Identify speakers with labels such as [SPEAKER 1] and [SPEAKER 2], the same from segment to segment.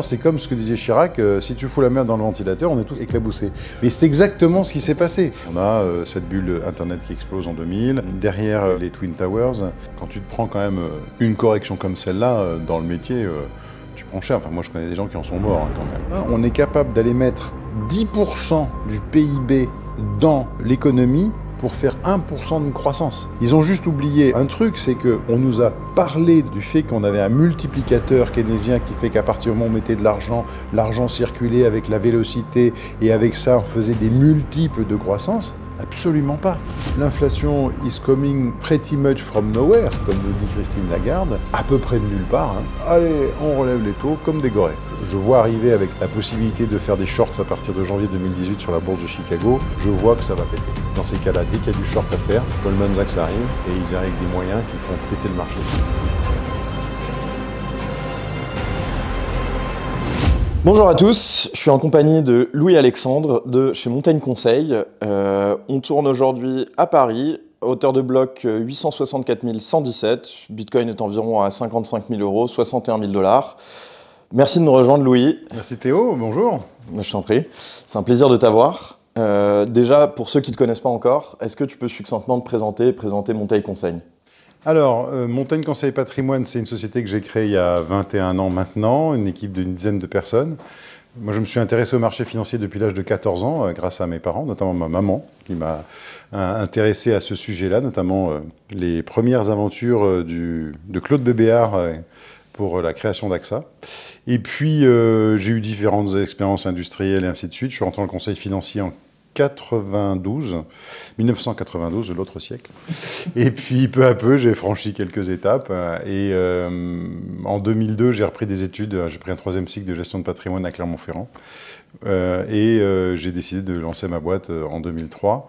[SPEAKER 1] C'est comme ce que disait Chirac, si tu fous la merde dans le ventilateur, on est tous éclaboussés. Mais c'est exactement ce qui s'est passé. On a cette bulle Internet qui explose en 2000, derrière les Twin Towers. Quand tu te prends quand même une correction comme celle-là, dans le métier, tu prends cher. Enfin, moi, je connais des gens qui en sont morts quand même. On est capable d'aller mettre 10% du PIB dans l'économie pour faire 1% de croissance. Ils ont juste oublié un truc, c'est qu'on nous a parlé du fait qu'on avait un multiplicateur keynésien qui fait qu'à partir du moment où on mettait de l'argent, l'argent circulait avec la vélocité et avec ça on faisait des multiples de croissance. Absolument pas. L'inflation is coming pretty much from nowhere, comme nous dit Christine Lagarde, à peu près de nulle part. Allez, on relève les taux comme des gorées. Je vois arriver avec la possibilité de faire des shorts à partir de janvier 2018 sur la bourse de Chicago, je vois que ça va péter. Dans ces cas-là, dès qu'il y a du short à faire, Goldman Sachs arrive et ils arrivent avec des moyens qui font péter le marché.
[SPEAKER 2] Bonjour à tous, je suis en compagnie de Louis-Alexandre de chez Montaigne Conseil. On tourne aujourd'hui à Paris, hauteur de bloc 864 117, Bitcoin est environ à 55 000 euros, 61 000 $. Merci de nous rejoindre Louis.
[SPEAKER 1] Merci Théo, bonjour.
[SPEAKER 2] Je t'en prie, c'est un plaisir de t'avoir. Déjà, pour ceux qui ne te connaissent pas encore, est-ce que tu peux succinctement te présenter Montaigne Conseil ?
[SPEAKER 1] Alors, Montaigne Conseil Patrimoine, c'est une société que j'ai créée il y a 21 ans maintenant, une équipe d'une dizaine de personnes. Moi, je me suis intéressé au marché financier depuis l'âge de 14 ans, grâce à mes parents, notamment ma maman, qui m'a intéressé à ce sujet-là, notamment les premières aventures de Claude Bébéar pour la création d'AXA. Et puis, j'ai eu différentes expériences industrielles et ainsi de suite. Je suis rentré dans le conseil financier en 1992, de l'autre siècle. Et puis, peu à peu, j'ai franchi quelques étapes. Et en 2002, j'ai repris des études. J'ai pris un 3e cycle de gestion de patrimoine à Clermont-Ferrand. J'ai décidé de lancer ma boîte en 2003.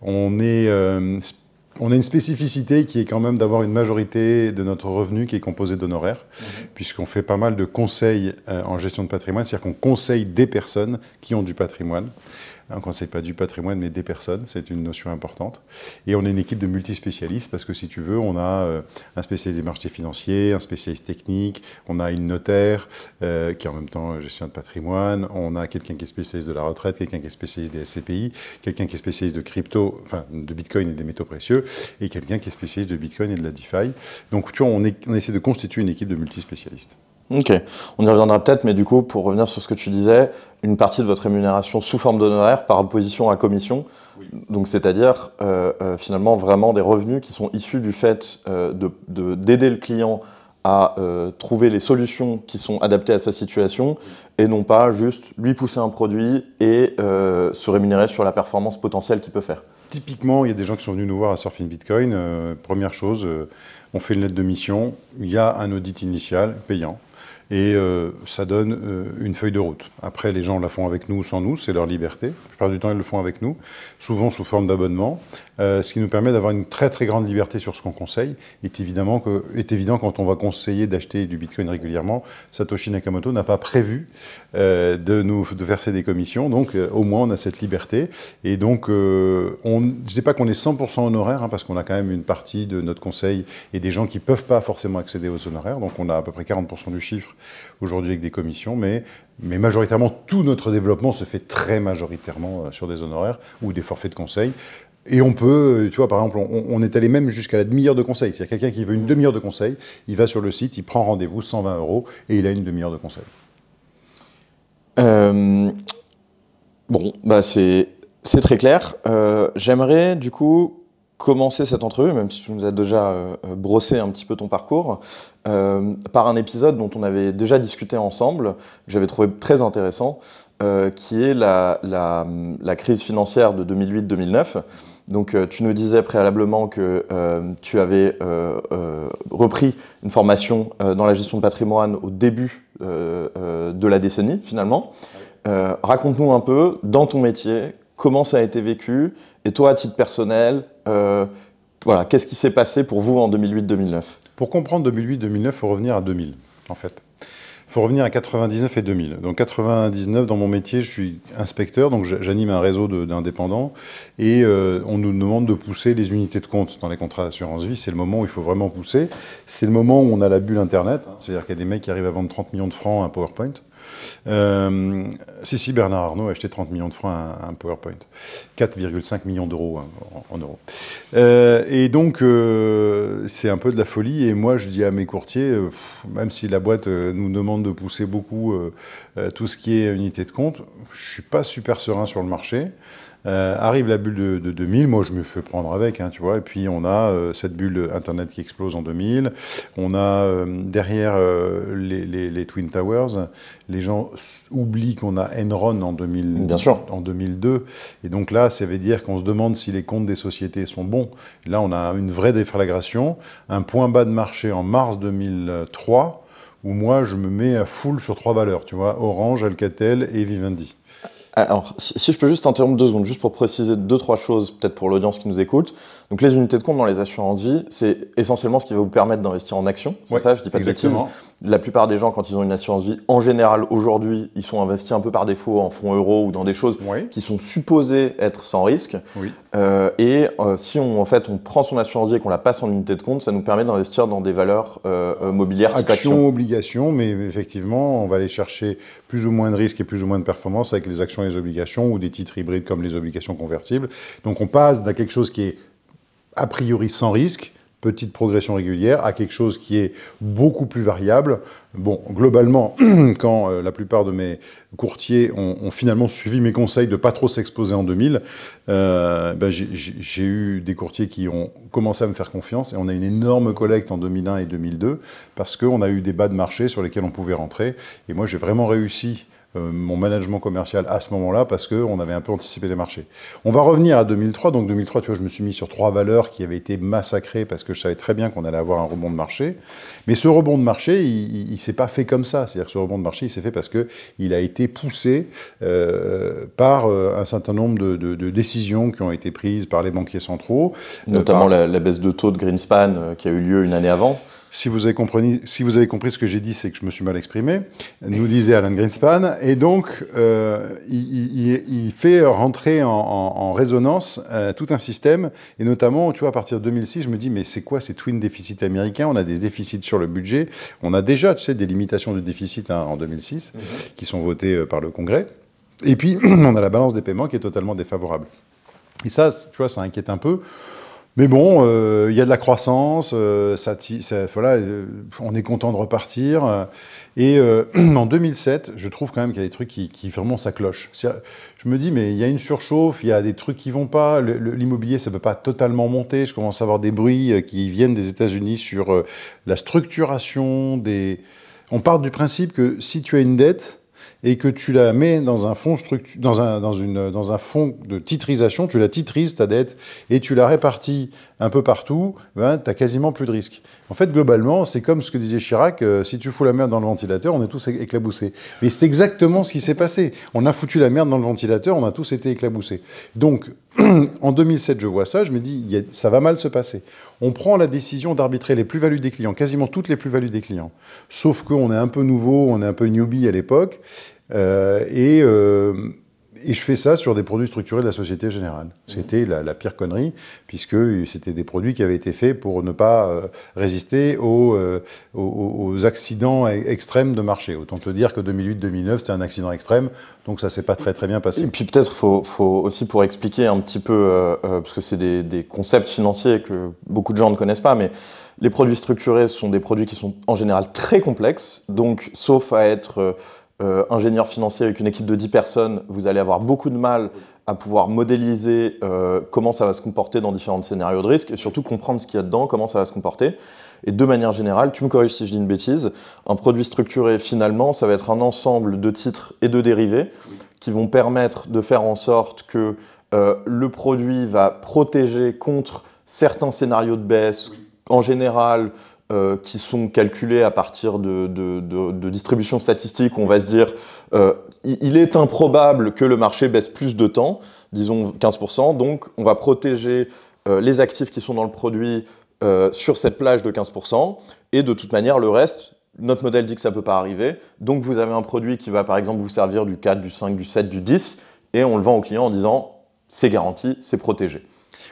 [SPEAKER 1] On a une spécificité qui est quand même d'avoir une majorité de notre revenu qui est composé d'honoraires, puisqu'on fait pas mal de conseils en gestion de patrimoine, c'est-à-dire qu'on conseille des personnes qui ont du patrimoine. On ne conseille pas du patrimoine, mais des personnes, c'est une notion importante. Et on est une équipe de multispécialistes, parce que si tu veux, on a un spécialiste des marchés financiers, un spécialiste technique, on a une notaire qui est en même temps gestion de patrimoine, on a quelqu'un qui est spécialiste de la retraite, quelqu'un qui est spécialiste des SCPI, quelqu'un qui est spécialiste de crypto, enfin de Bitcoin et des métaux précieux, et quelqu'un qui est spécialiste de Bitcoin et de la DeFi. Donc tu vois, on essaie de constituer une équipe de multispécialistes.
[SPEAKER 2] Ok, on y reviendra peut-être, mais du coup, pour revenir sur ce que tu disais, une partie de votre rémunération sous forme d'honoraires par opposition à commission, oui. Donc c'est-à-dire finalement vraiment des revenus qui sont issus du fait d'aider le client à trouver les solutions qui sont adaptées à sa situation, et non pas juste lui pousser un produit et se rémunérer sur la performance potentielle qu'il peut faire.
[SPEAKER 1] Typiquement, il y a des gens qui sont venus nous voir à Surfing Bitcoin. Première chose, on fait une lettre de mission, il y a un audit initial payant. Et ça donne une feuille de route. Après, les gens la font avec nous ou sans nous, c'est leur liberté. La plupart du temps, ils le font avec nous, souvent sous forme d'abonnement, ce qui nous permet d'avoir une très très grande liberté sur ce qu'on conseille. Est évident quand on va conseiller d'acheter du Bitcoin régulièrement, Satoshi Nakamoto n'a pas prévu de verser des commissions, donc au moins on a cette liberté. Et donc, je ne dis pas qu'on est 100% honoraire, parce qu'on a quand même une partie de notre conseil et des gens qui ne peuvent pas forcément accéder aux honoraires, donc on a à peu près 40% du chiffre aujourd'hui avec des commissions, mais majoritairement, tout notre développement se fait très majoritairement sur des honoraires ou des forfaits de conseil. Et on peut, tu vois, par exemple, on est allé même jusqu'à la demi-heure de conseil. C'est-à-dire quelqu'un qui veut une demi-heure de conseil, il va sur le site, il prend rendez-vous, 120 € et il a une demi-heure de conseil.
[SPEAKER 2] Bon, bah c'est très clair. J'aimerais du coup commencer cette entrevue, même si tu nous as déjà brossé un petit peu ton parcours, par un épisode dont on avait déjà discuté ensemble, que j'avais trouvé très intéressant, qui est la crise financière de 2008-2009. Donc tu nous disais préalablement que tu avais repris une formation dans la gestion de patrimoine au début de la décennie, finalement. Raconte-nous un peu, dans ton métier, comment ça a été vécu, et toi, à titre personnel, voilà, qu'est-ce qui s'est passé pour vous en 2008-2009 ?
[SPEAKER 1] Pour comprendre 2008-2009, il faut revenir à 2000, en fait. Il faut revenir à 99 et 2000. Donc 99, dans mon métier, je suis inspecteur, donc j'anime un réseau d'indépendants, et on nous demande de pousser les unités de compte dans les contrats d'assurance vie. C'est le moment où il faut vraiment pousser. C'est le moment où on a la bulle Internet, c'est-à-dire qu'il y a des mecs qui arrivent à vendre 30 millions de francs à un PowerPoint. Si, Bernard Arnault a acheté 30 millions de francs à un PowerPoint. 4,5 millions d'euros en euros. Et donc, c'est un peu de la folie. Et moi, je dis à mes courtiers, même si la boîte nous demande de pousser beaucoup tout ce qui est unité de compte, je suis pas super serein sur le marché. Arrive la bulle de 2000, moi je me fais prendre avec, hein, tu vois, et puis on a cette bulle Internet qui explose en 2000, on a derrière les Twin Towers, les gens oublient qu'on a Enron en 2002, et donc là ça veut dire qu'on se demande si les comptes des sociétés sont bons. Là on a une vraie déflagration, un point bas de marché en mars 2003, où moi je me mets à full sur 3 valeurs, tu vois, Orange, Alcatel et Vivendi.
[SPEAKER 2] Alors, si je peux juste interrompre 2 secondes, juste pour préciser 2-3 choses, peut-être pour l'audience qui nous écoute. Donc, les unités de compte dans les assurances vie, c'est essentiellement ce qui va vous permettre d'investir en actions. C'est ça, je dis pas de bêtises. La plupart des gens, quand ils ont une assurance vie, en général, aujourd'hui, ils sont investis un peu par défaut en fonds euros ou dans des choses qui sont supposées être sans risque. Si on prend son assurance vie et qu'on la passe en unité de compte, ça nous permet d'investir dans des valeurs mobilières type
[SPEAKER 1] actions, obligations, mais effectivement, on va aller chercher plus ou moins de risques et plus ou moins de performance avec les actions et les obligations ou des titres hybrides comme les obligations convertibles. Donc on passe d'un quelque chose qui est a priori sans risque, petite progression régulière, à quelque chose qui est beaucoup plus variable. Bon, globalement, quand la plupart de mes courtiers ont finalement suivi mes conseils de ne pas trop s'exposer en 2000, j'ai eu des courtiers qui ont commencé à me faire confiance et on a une énorme collecte en 2001 et 2002 parce qu'on a eu des bas de marché sur lesquels on pouvait rentrer. Et moi, j'ai vraiment réussi mon management commercial à ce moment-là parce qu'on avait un peu anticipé les marchés. On va revenir à 2003. Donc 2003, tu vois, je me suis mis sur 3 valeurs qui avaient été massacrées parce que je savais très bien qu'on allait avoir un rebond de marché. Mais ce rebond de marché, il ne s'est pas fait comme ça. C'est-à-dire que ce rebond de marché, il s'est fait parce qu'il a été poussé par un certain nombre de décisions qui ont été prises par les banquiers centraux.
[SPEAKER 2] Notamment la baisse de taux de Greenspan qui a eu lieu une année avant.
[SPEAKER 1] Si vous avez compris ce que j'ai dit, c'est que je me suis mal exprimé, nous disait Alan Greenspan. Et donc, il fait rentrer en résonance tout un système. Et notamment, tu vois, à partir de 2006, je me dis, mais c'est quoi ces twin déficits américains? On a des déficits sur le budget. On a déjà, tu sais, des limitations de déficit en 2006 qui sont votées par le Congrès. Et puis, on a la balance des paiements qui est totalement défavorable. Et ça, tu vois, ça inquiète un peu. Mais bon, y a de la croissance, voilà, on est content de repartir. Et en 2007, je trouve quand même qu'il y a des trucs qui vraiment ça cloche. Je me dis, mais il y a une surchauffe, il y a des trucs qui vont pas, l'immobilier, ça peut pas totalement monter. Je commence à avoir des bruits qui viennent des États-Unis sur la structuration des... On part du principe que si tu as une dette et que tu la mets dans un fonds dans un fonds de titrisation, tu la titrises ta dette et tu la répartis un peu partout, ben, tu n'as quasiment plus de risque. En fait, globalement, c'est comme ce que disait Chirac, si tu fous la merde dans le ventilateur, on est tous éclaboussés. Mais c'est exactement ce qui s'est passé. On a foutu la merde dans le ventilateur, on a tous été éclaboussés. Donc, en 2007, je vois ça, je me dis, ça va mal se passer. On prend la décision d'arbitrer les plus-values des clients, quasiment toutes les plus-values des clients. Sauf qu'on est un peu nouveau, on est un peu newbie à l'époque, et je fais ça sur des produits structurés de la Société Générale. C'était la pire connerie, puisque c'était des produits qui avaient été faits pour ne pas résister aux accidents extrêmes de marché. Autant te dire que 2008-2009, c'était un accident extrême, donc ça ne s'est pas très très bien passé.
[SPEAKER 2] Et puis peut-être faut aussi pour expliquer un petit peu, parce que c'est des concepts financiers que beaucoup de gens ne connaissent pas, mais les produits structurés sont des produits qui sont en général très complexes, donc sauf à être... ingénieur financier avec une équipe de 10 personnes, vous allez avoir beaucoup de mal à pouvoir modéliser comment ça va se comporter dans différents scénarios de risque et surtout comprendre ce qu'il y a dedans, comment ça va se comporter. Et de manière générale, tu me corriges si je dis une bêtise, un produit structuré finalement, ça va être un ensemble de titres et de dérivés qui vont permettre de faire en sorte que le produit va protéger contre certains scénarios de baisse, en général, qui sont calculés à partir de distributions statistiques. On va se dire, il est improbable que le marché baisse plus de temps, disons 15%, donc on va protéger les actifs qui sont dans le produit sur cette plage de 15%, et de toute manière, le reste, notre modèle dit que ça ne peut pas arriver, donc vous avez un produit qui va par exemple vous servir du 4, du 5, du 7, du 10, et on le vend au client en disant, c'est garanti, c'est protégé.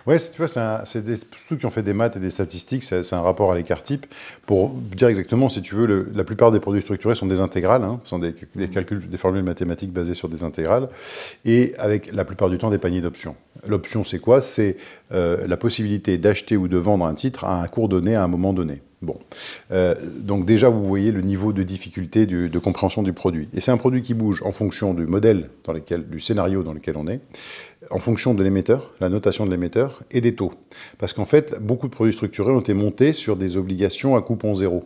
[SPEAKER 1] Ouais, tu vois, ceux qui ont fait des maths et des statistiques, c'est un rapport à l'écart type pour dire exactement, si tu veux, la plupart des produits structurés sont des intégrales, hein, sont des calculs, des formules mathématiques basées sur des intégrales, et avec la plupart du temps des paniers d'options. L'option, c'est quoi? C'est la possibilité d'acheter ou de vendre un titre à un cours donné, à un moment donné. Bon, donc déjà vous voyez le niveau de difficulté de compréhension du produit. Et c'est un produit qui bouge en fonction du modèle du scénario dans lequel on est, en fonction de l'émetteur, la notation de l'émetteur et des taux. Parce qu'en fait, beaucoup de produits structurés ont été montés sur des obligations à coupon zéro.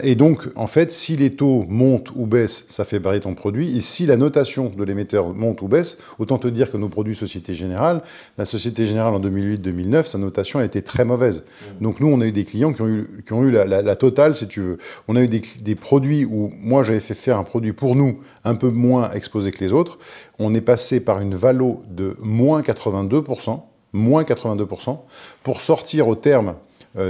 [SPEAKER 1] Et donc, en fait, si les taux montent ou baissent, ça fait barrer ton produit. Et si la notation de l'émetteur monte ou baisse, autant te dire que nos produits Société Générale, la Société Générale en 2008-2009, sa notation a été très mauvaise. Donc nous, on a eu des clients qui ont eu la totale, si tu veux. On a eu des produits où, moi, j'avais fait faire un produit pour nous, un peu moins exposé que les autres. On est passé par une valo de moins 82%, pour sortir au terme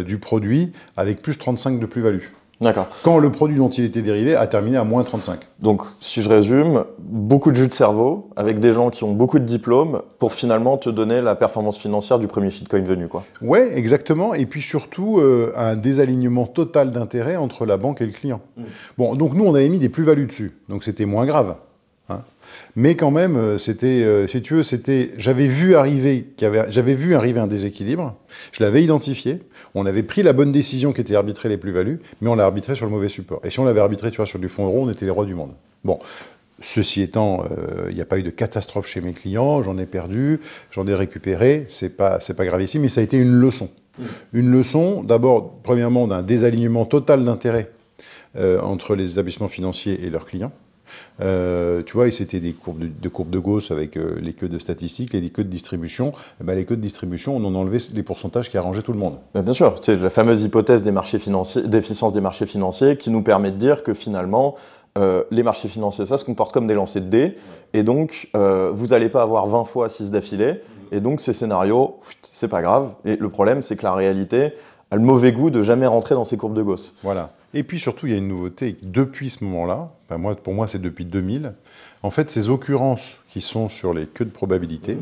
[SPEAKER 1] du produit avec plus 35 de plus-value.
[SPEAKER 2] D'accord.
[SPEAKER 1] Quand le produit dont il était dérivé a terminé à moins 35.
[SPEAKER 2] Donc, si je résume, beaucoup de jus de cerveau, avec des gens qui ont beaucoup de diplômes, pour finalement te donner la performance financière du premier shitcoin venu, quoi.
[SPEAKER 1] Ouais, exactement. Et puis surtout, un désalignement total d'intérêt entre la banque et le client. Bon, donc nous, on avait mis des plus-values dessus. Donc c'était moins grave. Hein. Mais quand même, c'était, si tu veux, j'avais vu arriver un déséquilibre, je l'avais identifié, on avait pris la bonne décision qui était arbitrer les plus-values, mais on l'a arbitré sur le mauvais support. Et si on l'avait arbitré, tu vois, sur du fonds euro, on était les rois du monde. Bon, ceci étant, il n'y a pas eu de catastrophe chez mes clients, j'en ai perdu, j'en ai récupéré, c'est pas gravissime, mais ça a été une leçon. Une leçon, d'abord, premièrement, d'un désalignement total d'intérêt entre les établissements financiers et leurs clients. Tu vois, c'était des courbes de Gauss avec les queues de statistiques, les queues de distribution. Les queues de distribution, on en enlevait les pourcentages qui arrangeaient tout le monde.
[SPEAKER 2] Bien sûr, c'est la fameuse hypothèse des marchés financiers, d'efficience des marchés financiers qui nous permet de dire que finalement, les marchés financiers, ça se comporte comme des lancers de dés. Et donc, vous n'allez pas avoir 20 fois 6 d'affilée. Et donc, ces scénarios, c'est pas grave. Et le problème, c'est que la réalité a le mauvais goût de jamais rentrer dans ces courbes de Gauss.
[SPEAKER 1] Voilà. Et puis surtout, il y a une nouveauté. Depuis ce moment-là, pour moi, c'est depuis 2000, en fait, ces occurrences qui sont sur les queues de probabilité,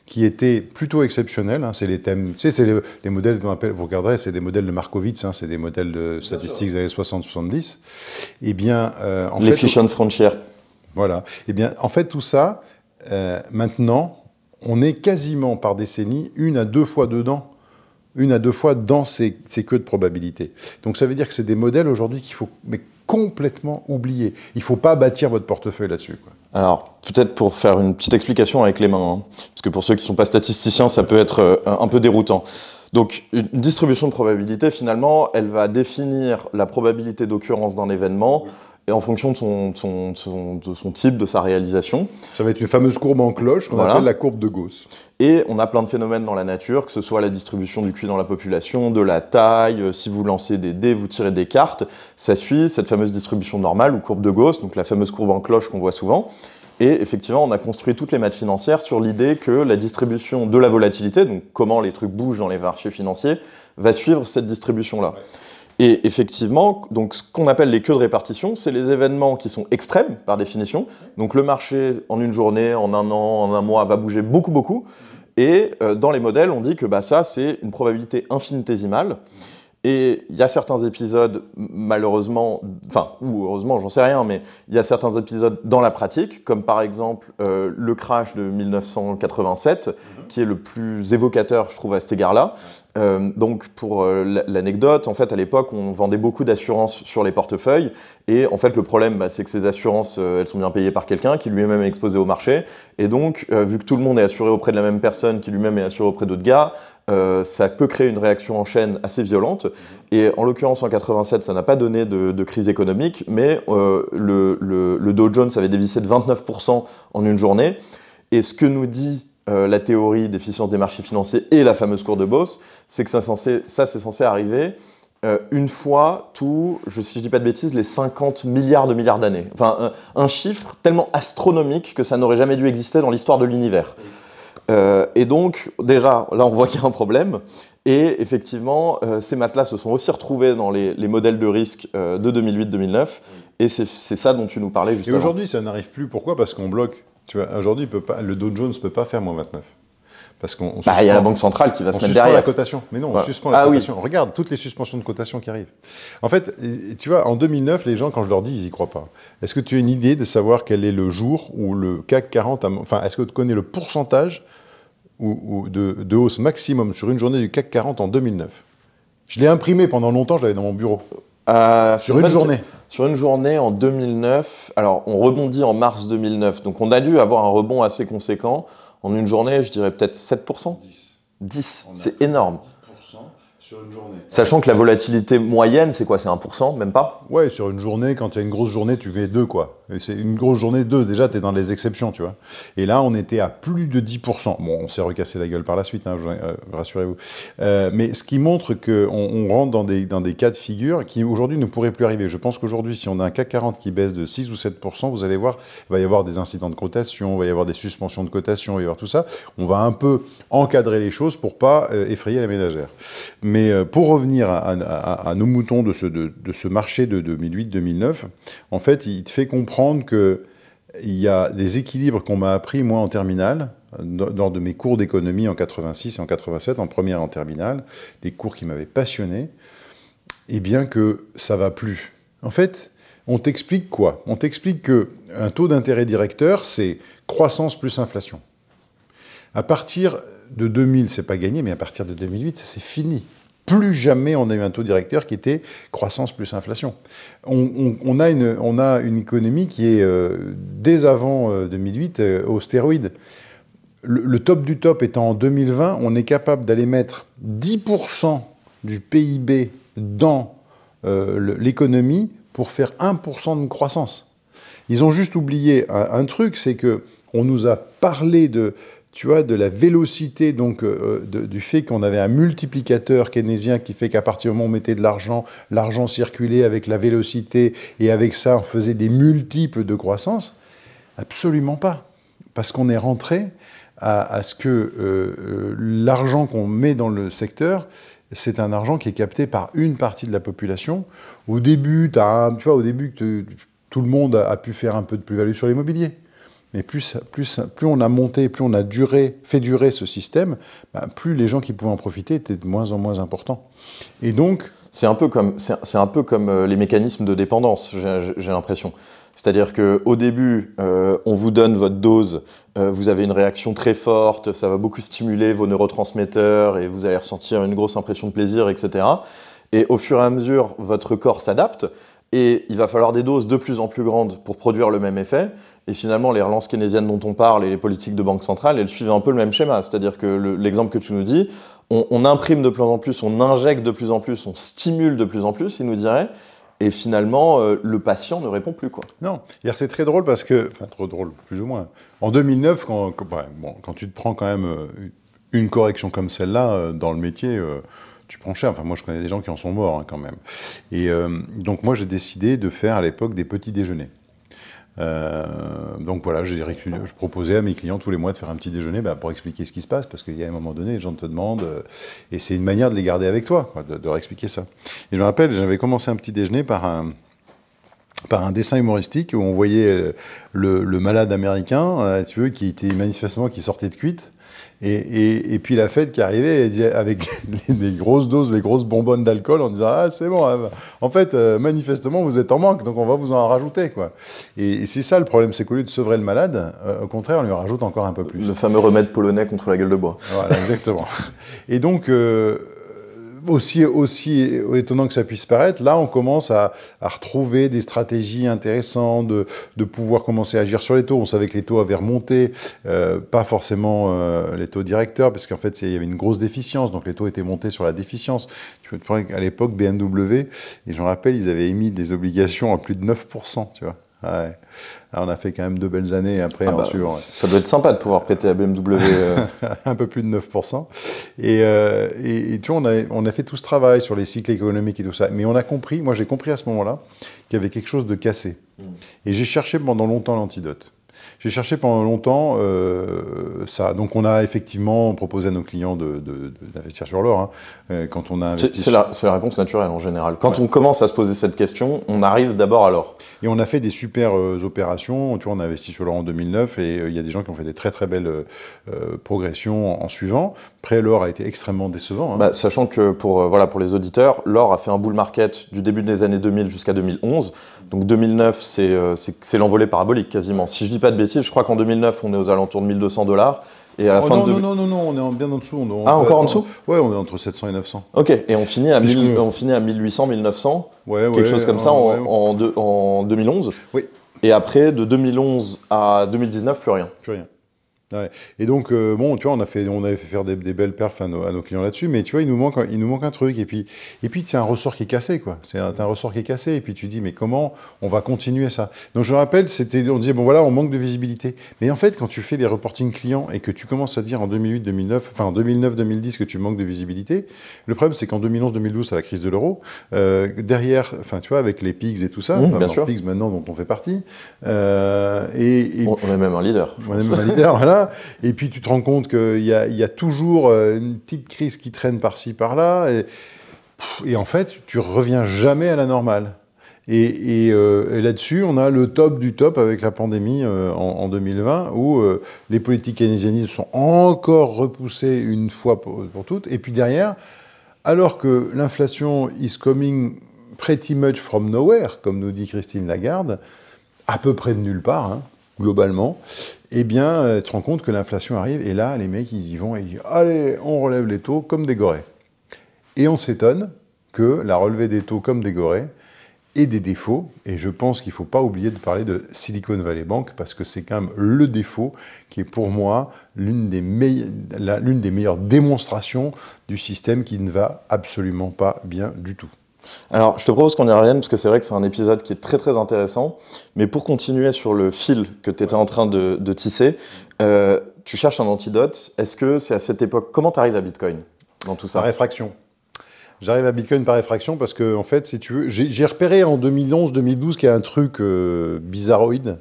[SPEAKER 1] qui étaient plutôt exceptionnelles, hein, c'est les thèmes, tu sais, c'est les modèles qu'on appelle, vous regarderez, c'est des modèles de Markowitz, hein, c'est des modèles de statistiques des années 60-70. Eh bien,
[SPEAKER 2] l'efficient frontier.
[SPEAKER 1] Voilà. Eh bien, en fait, tout ça, maintenant, on est quasiment par décennie 1 à 2 fois dedans. 1 à 2 fois dans ces queues de probabilité. Donc ça veut dire que c'est des modèles aujourd'hui qu'il faut complètement oublier. Il ne faut pas bâtir votre portefeuille là-dessus, quoi.
[SPEAKER 2] Alors, peut-être pour faire une petite explication avec les mains, hein, parce que pour ceux qui ne sont pas statisticiens, ça peut être un peu déroutant. Donc, une distribution de probabilité, finalement, elle va définir la probabilité d'occurrence d'un événement et en fonction de son type, de sa réalisation.
[SPEAKER 1] Ça va être une fameuse courbe en cloche qu'on appelle la courbe de Gauss.
[SPEAKER 2] Et on a plein de phénomènes dans la nature, que ce soit la distribution du QI dans la population, de la taille, si vous lancez des dés, vous tirez des cartes, ça suit cette fameuse distribution normale ou courbe de Gauss, donc la fameuse courbe en cloche qu'on voit souvent. Et effectivement, on a construit toutes les maths financières sur l'idée que la distribution de la volatilité, donc comment les trucs bougent dans les marchés financiers, va suivre cette distribution-là. Ouais. Et effectivement, donc, ce qu'on appelle les queues de répartition, c'est les événements qui sont extrêmes, par définition. Donc le marché, en une journée, en un an, en un mois, va bouger beaucoup, beaucoup. Et dans les modèles, on dit que ça, c'est une probabilité infinitésimale. Et il y a certains épisodes, malheureusement, ou heureusement, j'en sais rien, mais il y a certains épisodes dans la pratique, comme par exemple le crash de 1987, qui est le plus évocateur, je trouve, à cet égard-là. Donc, pour l'anecdote, en fait, à l'époque, on vendait beaucoup d'assurances sur les portefeuilles. Et en fait, le problème, c'est que ces assurances, elles sont bien payées par quelqu'un qui lui-même est exposé au marché. Et donc, vu que tout le monde est assuré auprès de la même personne, qui lui-même est assuré auprès d'autres gars, ça peut créer une réaction en chaîne assez violente. Et en l'occurrence, en 87, ça n'a pas donné de crise économique, mais le Dow Jones avait dévissé de 29% en une journée. Et ce que nous dit la théorie d'efficience des marchés financiers et la fameuse courbe de Gauss, c'est que c'est censé arriver une fois si je dis pas de bêtises, les 50 milliards d'années. Enfin, un chiffre tellement astronomique que ça n'aurait jamais dû exister dans l'histoire de l'univers. Et donc, déjà, là, on voit qu'il y a un problème. Et effectivement, ces maths-là se sont aussi retrouvés dans les modèles de risque de 2008-2009. Et c'est ça dont tu nous parlais juste avant.
[SPEAKER 1] Et aujourd'hui, ça n'arrive plus. Pourquoi ? Parce qu'on bloque. Tu vois, aujourd'hui, le Dow Jones ne peut pas faire moins 29. Parce qu'on
[SPEAKER 2] il y a la Banque centrale qui va se mettre derrière.
[SPEAKER 1] On suspend la cotation. Mais non, on suspend la cotation. Regarde toutes les suspensions de cotation qui arrivent. En fait, tu vois, en 2009, les gens, quand je leur dis, ils n'y croient pas. Est-ce que tu as une idée de savoir quel est le jour où le CAC 40... Enfin, est-ce que tu connais le pourcentage de hausse maximum sur une journée du CAC 40 en 2009? Je l'ai imprimé pendant longtemps, je l'avais dans mon bureau. Sur une journée.
[SPEAKER 2] Sur une journée en 2009, alors on rebondit en mars 2009, donc on a dû avoir un rebond assez conséquent. En une journée, je dirais peut-être 7%. 10, c'est énorme.
[SPEAKER 1] 10% sur une journée.
[SPEAKER 2] Sachant que la volatilité moyenne, c'est quoi? C'est 1%, même pas?
[SPEAKER 1] Ouais, sur une journée, quand tu as une grosse journée, tu fais 2, quoi. C'est une grosse journée, 2, déjà, tu es dans les exceptions, tu vois. Et là, on était à plus de 10%. Bon, on s'est recassé la gueule par la suite, hein, rassurez-vous. Mais ce qui montre qu'on rentre dans des cas de figure qui, aujourd'hui, ne pourraient plus arriver. Je pense qu'aujourd'hui, si on a un CAC 40 qui baisse de 6 ou 7%, vous allez voir, il va y avoir des incidents de cotation, il va y avoir des suspensions de cotation, il va y avoir tout ça. On va un peu encadrer les choses pour pas effrayer la ménagère. Mais pour revenir à nos moutons de ce marché de 2008-2009, en fait, il te fait comprendre qu'il y a des équilibres qu'on m'a appris, moi, en terminale, lors de mes cours d'économie en 86 et en 87, en première en terminale, des cours qui m'avaient passionné, et bien que ça va plus. En fait, on t'explique quoi? On t'explique qu'un taux d'intérêt directeur, c'est croissance plus inflation. À partir de 2000, c'est pas gagné, mais à partir de 2008, c'est fini. Plus jamais on a eu un taux directeur qui était croissance plus inflation. On a une économie qui est, dès avant 2008, aux stéroïdes. Le top du top étant en 2020, on est capable d'aller mettre 10% du PIB dans l'économie pour faire 1% de croissance. Ils ont juste oublié un truc, c'est qu'on nous a parlé de la vélocité, donc du fait qu'on avait un multiplicateur keynésien qui fait qu'à partir du moment où on mettait de l'argent, l'argent circulait avec la vélocité, et avec ça, on faisait des multiples de croissance. Absolument pas. Parce qu'on est rentré à ce que l'argent qu'on met dans le secteur, c'est un argent qui est capté par une partie de la population. Au début, tout le monde a pu faire un peu de plus-value sur l'immobilier. Mais plus on a monté, plus on a fait durer ce système, plus les gens qui pouvaient en profiter étaient de moins en moins importants. Et donc...
[SPEAKER 2] C'est un peu comme les mécanismes de dépendance, j'ai l'impression. C'est-à-dire qu'au début, on vous donne votre dose, vous avez une réaction très forte, ça va beaucoup stimuler vos neurotransmetteurs et vous allez ressentir une grosse impression de plaisir, etc. Et au fur et à mesure, votre corps s'adapte. Et il va falloir des doses de plus en plus grandes pour produire le même effet. Et finalement, les relances keynésiennes dont on parle et les politiques de banque centrale, elles suivent un peu le même schéma. C'est-à-dire que l'exemple que tu nous dis, on imprime de plus en plus, on injecte de plus en plus, on stimule de plus en plus, il nous dirait. Et finalement, le patient ne répond plus, quoi.
[SPEAKER 1] Non, c'est très drôle parce que... Enfin, trop drôle, plus ou moins. En 2009, quand tu te prends quand même une correction comme celle-là dans le métier... tu prends cher. Enfin, moi, je connais des gens qui en sont morts, hein, quand même. Et donc, moi, j'ai décidé de faire, à l'époque, des petits déjeuners. Donc, voilà, je proposais à mes clients tous les mois de faire un petit déjeuner pour expliquer ce qui se passe, parce qu'il y a un moment donné, les gens te demandent, et c'est une manière de les garder avec toi, quoi, de leur expliquer ça. Et je me rappelle, j'avais commencé un petit déjeuner par un dessin humoristique où on voyait le malade américain, qui était manifestement qui sortait de cuite. Et puis la fête qui arrivait avec des grosses doses, des grosses bonbonnes d'alcool en disant « Ah, c'est bon, en fait, manifestement, vous êtes en manque, donc on va vous en rajouter. » quoi. Et c'est ça le problème, c'est qu'au lieu de sevrer le malade, au contraire, on lui rajoute encore un peu plus.
[SPEAKER 2] Le fameux remède polonais contre la gueule de bois.
[SPEAKER 1] Voilà, exactement. Et donc... aussi étonnant que ça puisse paraître, là on commence à retrouver des stratégies intéressantes, de pouvoir commencer à agir sur les taux. On savait que les taux avaient remonté, pas forcément les taux directeurs, parce qu'en fait il y avait une grosse déficience, donc les taux étaient montés sur la déficience. Tu vois, à l'époque, BMW, et je me rappelle, ils avaient émis des obligations à plus de 9%, tu vois. Ouais. Alors on a fait quand même 2 belles années après.
[SPEAKER 2] Ça doit être sympa de pouvoir prêter à BMW.
[SPEAKER 1] Un peu plus de 9%. Et tu vois, on a fait tout ce travail sur les cycles économiques et tout ça. Mais on a compris, moi j'ai compris à ce moment-là, qu'il y avait quelque chose de cassé. Et j'ai cherché pendant longtemps l'antidote. J'ai cherché pendant longtemps ça. Donc on a effectivement proposé à nos clients d'investir sur l'or. Hein. Quand on a investi
[SPEAKER 2] c'est la réponse naturelle en général. Quand on commence à se poser cette question, on arrive d'abord à l'or.
[SPEAKER 1] Et on a fait des super opérations. Tu vois, on a investi sur l'or en 2009 et il y a des gens qui ont fait des très très belles progressions en suivant. Après, l'or a été extrêmement décevant. Hein.
[SPEAKER 2] Sachant que pour les auditeurs, l'or a fait un bull market du début des années 2000 jusqu'à 2011. Donc 2009, c'est l'envolée parabolique quasiment. Si je dis pas de bêtises, je crois qu'en 2009, on est aux alentours de 1 200 $. Et à la fin
[SPEAKER 1] non, on est bien en dessous.
[SPEAKER 2] Encore en dessous?
[SPEAKER 1] Ouais, on est entre 700 et 900.
[SPEAKER 2] Ok, et on finit à 1800, 1900, quelque chose comme ça en 2011.
[SPEAKER 1] Oui.
[SPEAKER 2] Et après, de 2011 à 2019, plus rien.
[SPEAKER 1] Plus rien. Ouais. Et donc, bon, tu vois, on avait fait faire des belles perfs à nos clients là-dessus, mais tu vois, il nous manque un truc. Et puis c'est un ressort qui est cassé, quoi. C'est un ressort qui est cassé. Et puis tu dis, mais comment on va continuer ça? Donc je me rappelle, on disait, bon voilà, on manque de visibilité. Mais en fait, quand tu fais les reporting clients et que tu commences à dire en 2008-2009, enfin en 2009-2010 que tu manques de visibilité, le problème, c'est qu'en 2011-2012, c'est la crise de l'euro. Derrière, enfin, tu vois, avec les PIGS et tout ça,
[SPEAKER 2] bien sûr.
[SPEAKER 1] PIGS maintenant dont on fait partie.
[SPEAKER 2] On est même un leader.
[SPEAKER 1] On est même un leader, voilà. Et puis tu te rends compte qu'il y a toujours une petite crise qui traîne par-ci, par-là. Et en fait, tu reviens jamais à la normale. Et là-dessus, on a le top du top avec la pandémie en 2020, où les politiques keynésianistes sont encore repoussées une fois pour toutes. Et puis derrière, alors que l'inflation is coming pretty much from nowhere, comme nous dit Christine Lagarde, à peu près de nulle part, hein, globalement, eh bien, tu te rends compte que l'inflation arrive, et là, les mecs, ils y vont, et ils disent « Allez, on relève les taux comme des gorées ». Et on s'étonne que la relevée des taux comme des gorées ait des défauts, et je pense qu'il ne faut pas oublier de parler de Silicon Valley Bank, parce que c'est quand même le défaut qui est pour moi l'une des meilleures démonstrations du système qui ne va absolument pas bien du tout.
[SPEAKER 2] Alors, je te propose qu'on y revienne, parce que c'est vrai que c'est un épisode qui est très très intéressant. Mais pour continuer sur le fil que tu étais en train de tisser, tu cherches un antidote. Est-ce que c'est à cette époque... Comment tu arrives à Bitcoin dans tout ça?
[SPEAKER 1] Par réfraction. J'arrive à Bitcoin par réfraction parce que, en fait, si tu veux, j'ai repéré en 2011-2012 qu'il y a un truc bizarroïde,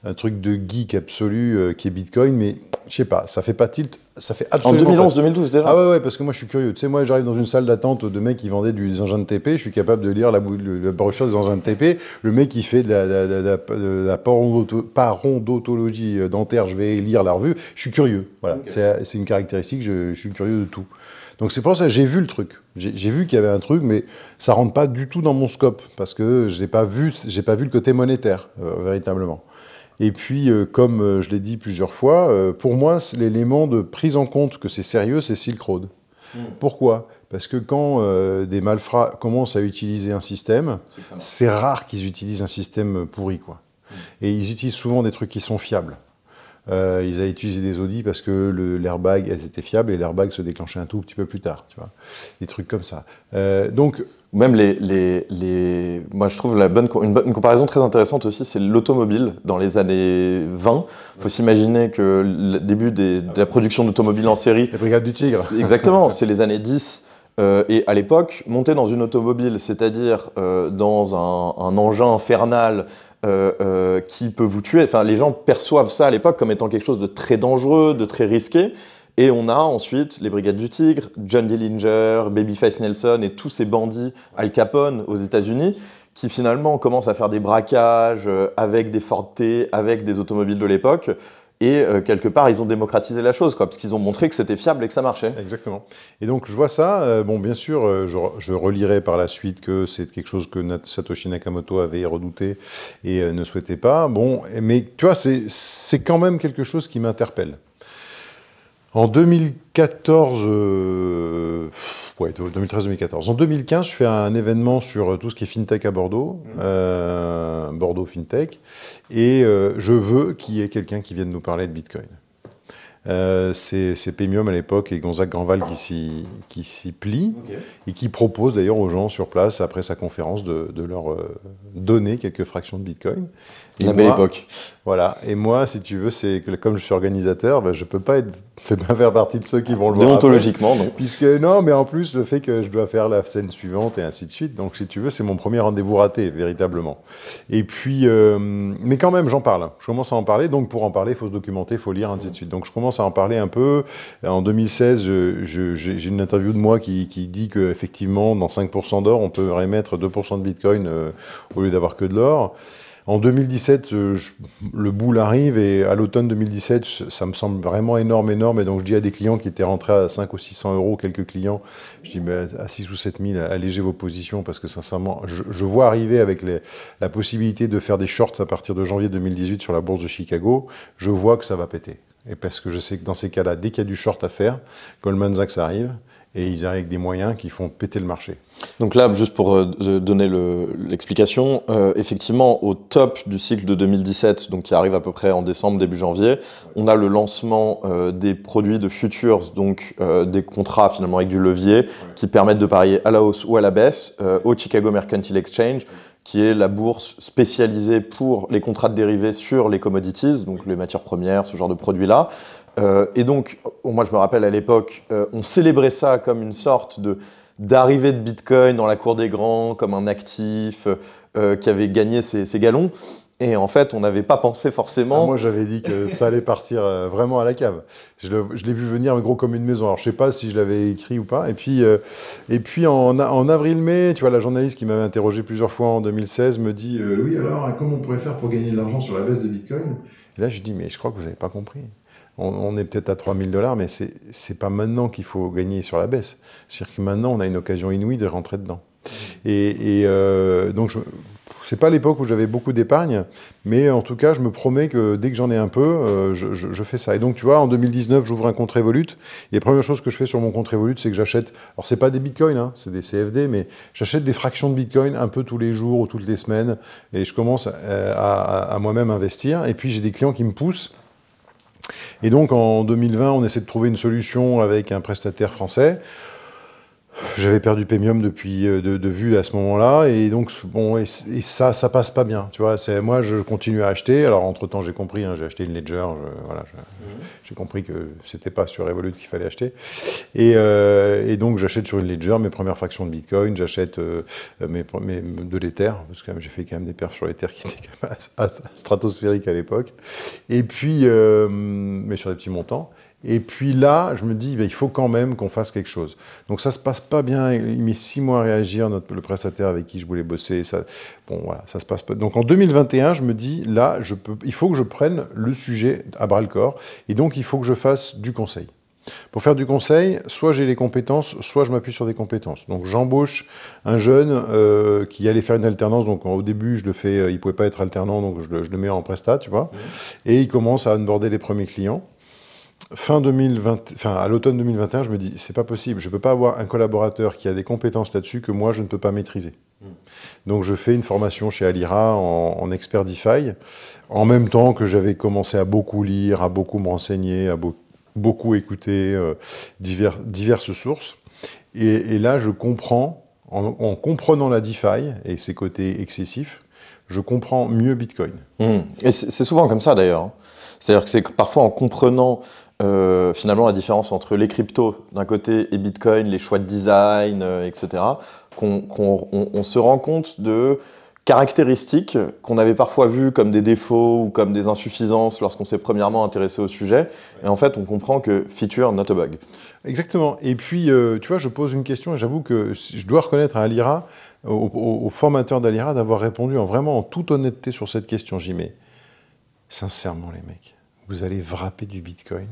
[SPEAKER 1] un truc de geek absolu qui est Bitcoin, mais je sais pas, ça fait pas tilt, ça fait absolument
[SPEAKER 2] En 2011-2012 déjà?
[SPEAKER 1] Ah ouais, parce que moi je suis curieux. Tu sais, moi j'arrive dans une salle d'attente de mecs qui vendaient des engins de TP, je suis capable de lire la brochure des engins de TP. Le mec qui fait de la parodontologie dentaire, je vais lire la revue. Je suis curieux. Voilà, okay. C'est une caractéristique, je suis curieux de tout. Donc c'est pour ça que j'ai vu le truc. J'ai vu qu'il y avait un truc, mais ça rentre pas du tout dans mon scope, parce que j'ai pas vu le côté monétaire, véritablement. Et puis, comme je l'ai dit plusieurs fois, pour moi, l'élément de prise en compte que c'est sérieux, c'est Silk Road. Pourquoi? Parce que quand des malfrats commencent à utiliser un système, c'est rare qu'ils utilisent un système pourri, quoi. Et ils utilisent souvent des trucs qui sont fiables. Ils avaient utilisé des Audi parce que l'airbag, elles étaient fiables et l'airbag se déclenchait un tout petit peu plus tard, tu vois. Des trucs comme ça. Donc...
[SPEAKER 2] Même moi, je trouve une comparaison très intéressante aussi, c'est l'automobile dans les années 20. Il faut s'imaginer que le début de la production d'automobiles en série...
[SPEAKER 1] La Brigade du Tigre.
[SPEAKER 2] Exactement, c'est les années 10. Et à l'époque, monter dans une automobile, c'est-à-dire dans un engin infernal qui peut vous tuer, enfin, les gens perçoivent ça à l'époque comme étant quelque chose de très dangereux, de très risqué. Et on a ensuite les Brigades du Tigre, John Dillinger, Babyface Nelson et tous ces bandits Al Capone aux États-Unis qui finalement commencent à faire des braquages avec des Ford T, avec des automobiles de l'époque. Et quelque part, ils ont démocratisé la chose, quoi, parce qu'ils ont montré que c'était fiable et que ça marchait.
[SPEAKER 1] Exactement. Et donc, je vois ça. Bon, bien sûr, je relirai par la suite que c'est quelque chose que Satoshi Nakamoto avait redouté et ne souhaitait pas. Bon, mais tu vois, c'est quand même quelque chose qui m'interpelle. En 2014, 2013-2014. En 2015, je fais un événement sur tout ce qui est FinTech à Bordeaux, Bordeaux FinTech, et je veux qu'il y ait quelqu'un qui vienne nous parler de Bitcoin. C'est Pemium à l'époque et Gonzague Granval qui s'y plie et qui propose d'ailleurs aux gens sur place, après sa conférence, de leur donner quelques fractions de Bitcoin.
[SPEAKER 2] La belle époque.
[SPEAKER 1] Voilà. Et moi, si tu veux, c'est que comme je suis organisateur, ben, je peux pas faire partie de ceux qui vont le voir.
[SPEAKER 2] Déontologiquement, non.
[SPEAKER 1] Puisque, non, mais en plus, le fait que je dois faire la scène suivante et ainsi de suite. Donc, si tu veux, c'est mon premier rendez-vous raté, véritablement. Et puis, mais quand même, j'en parle. Je commence à en parler. Donc, pour en parler, il faut se documenter, il faut lire, ainsi de suite. Donc, je commence à en parler un peu. En 2016, j'ai une interview de moi qui dit qu'effectivement, dans 5% d'or, on peut émettre 2% de Bitcoin au lieu d'avoir que de l'or. En 2017, le boule arrive et à l'automne 2017, ça me semble vraiment énorme. Et donc je dis à des clients qui étaient rentrés à 500 ou 600 euros, quelques clients, je dis mais à 6 ou 7 000, allégez vos positions parce que sincèrement, je vois arriver avec la possibilité de faire des shorts à partir de janvier 2018 sur la bourse de Chicago, je vois que ça va péter. Et parce que je sais que dans ces cas-là, dès qu'il y a du short à faire, Goldman Sachs arrive. Et ils arrivent avec des moyens qui font péter le marché.
[SPEAKER 2] Donc là, juste pour donner l'explication, effectivement, au top du cycle de 2017, donc qui arrive à peu près en décembre, début janvier, on a le lancement des produits de futures, donc des contrats finalement avec du levier, qui permettent de parier à la hausse ou à la baisse, au Chicago Mercantile Exchange, qui est la bourse spécialisée pour les contrats de dérivés sur les commodities, donc les matières premières, ce genre de produits-là. Et donc, moi je me rappelle à l'époque, on célébrait ça comme une sorte d'arrivée de Bitcoin dans la cour des grands, comme un actif qui avait gagné ses galons. Et en fait, on n'avait pas pensé forcément...
[SPEAKER 1] Moi, j'avais dit que ça allait partir vraiment à la cave. Je l'ai vu venir gros comme une maison. Alors, je ne sais pas si je l'avais écrit ou pas. Et puis en avril-mai, tu vois, la journaliste qui m'avait interrogé plusieurs fois en 2016 me dit oui, alors, comment on pourrait faire pour gagner de l'argent sur la baisse de Bitcoin? Et là, je dis, mais je crois que vous n'avez pas compris. On est peut-être à 3 000 $, mais c'est pas maintenant qu'il faut gagner sur la baisse. C'est-à-dire que maintenant, on a une occasion inouïe de rentrer dedans. Donc, c'est pas l'époque où j'avais beaucoup d'épargne, mais en tout cas, je me promets que dès que j'en ai un peu, je fais ça. Et donc, tu vois, en 2019, j'ouvre un compte Revolut. Et la première chose que je fais sur mon compte Revolut, c'est que j'achète... Alors, c'est pas des bitcoins, hein, c'est des CFD, mais j'achète des fractions de bitcoin un peu tous les jours ou toutes les semaines. Et je commence à moi-même investir. Et puis, j'ai des clients qui me poussent. Et donc, en 2020, on essaie de trouver une solution avec un prestataire français. J'avais perdu Pemium depuis de vue à ce moment-là, et donc bon, et ça passe pas bien, tu vois. Moi, je continue à acheter. Alors entre-temps, j'ai compris, hein, j'ai acheté une Ledger. J'ai compris que c'était pas sur Revolut qu'il fallait acheter, et donc j'achète sur une Ledger mes premières fractions de Bitcoin. J'achète de l'Ether, parce que j'ai fait quand même des perfs sur l'Ether qui étaient quand même stratosphériques à l'époque. Et puis, mais sur des petits montants. Et puis là, je me dis, il faut quand même qu'on fasse quelque chose. Donc ça se passe pas bien, il met 6 mois à réagir, le prestataire avec qui je voulais bosser. Bon, voilà, ça se passe pas. Donc en 2021, je me dis, là, il faut que je prenne le sujet à bras-le-corps, et donc il faut que je fasse du conseil. Pour faire du conseil, soit j'ai les compétences, soit je m'appuie sur des compétences. Donc j'embauche un jeune qui allait faire une alternance. Donc au début, je le fais, il pouvait pas être alternant, donc je le mets en prestat, tu vois. Et il commence à onboarder les premiers clients. À l'automne 2021, je me dis, c'est pas possible, je peux pas avoir un collaborateur qui a des compétences là-dessus que moi, je ne peux pas maîtriser. Donc je fais une formation chez Alira en expert DeFi, en même temps que j'avais commencé à beaucoup lire, à beaucoup me renseigner, à beaucoup écouter diverses sources. Et là, je comprends, en comprenant la DeFi et ses côtés excessifs, je comprends mieux Bitcoin.
[SPEAKER 2] Et c'est souvent comme ça d'ailleurs. C'est-à-dire que c'est parfois en comprenant finalement la différence entre les cryptos d'un côté et Bitcoin, les choix de design, etc., qu'on se rend compte de caractéristiques qu'on avait parfois vues comme des défauts ou comme des insuffisances lorsqu'on s'est premièrement intéressé au sujet. Et en fait, on comprend que feature, not a bug.
[SPEAKER 1] Exactement. Et puis, tu vois, je pose une question et j'avoue que je dois reconnaître à Alira, au formateur d'Alira, d'avoir répondu vraiment en toute honnêteté sur cette question. J'y mets, sincèrement les mecs, vous allez wrapper du Bitcoin?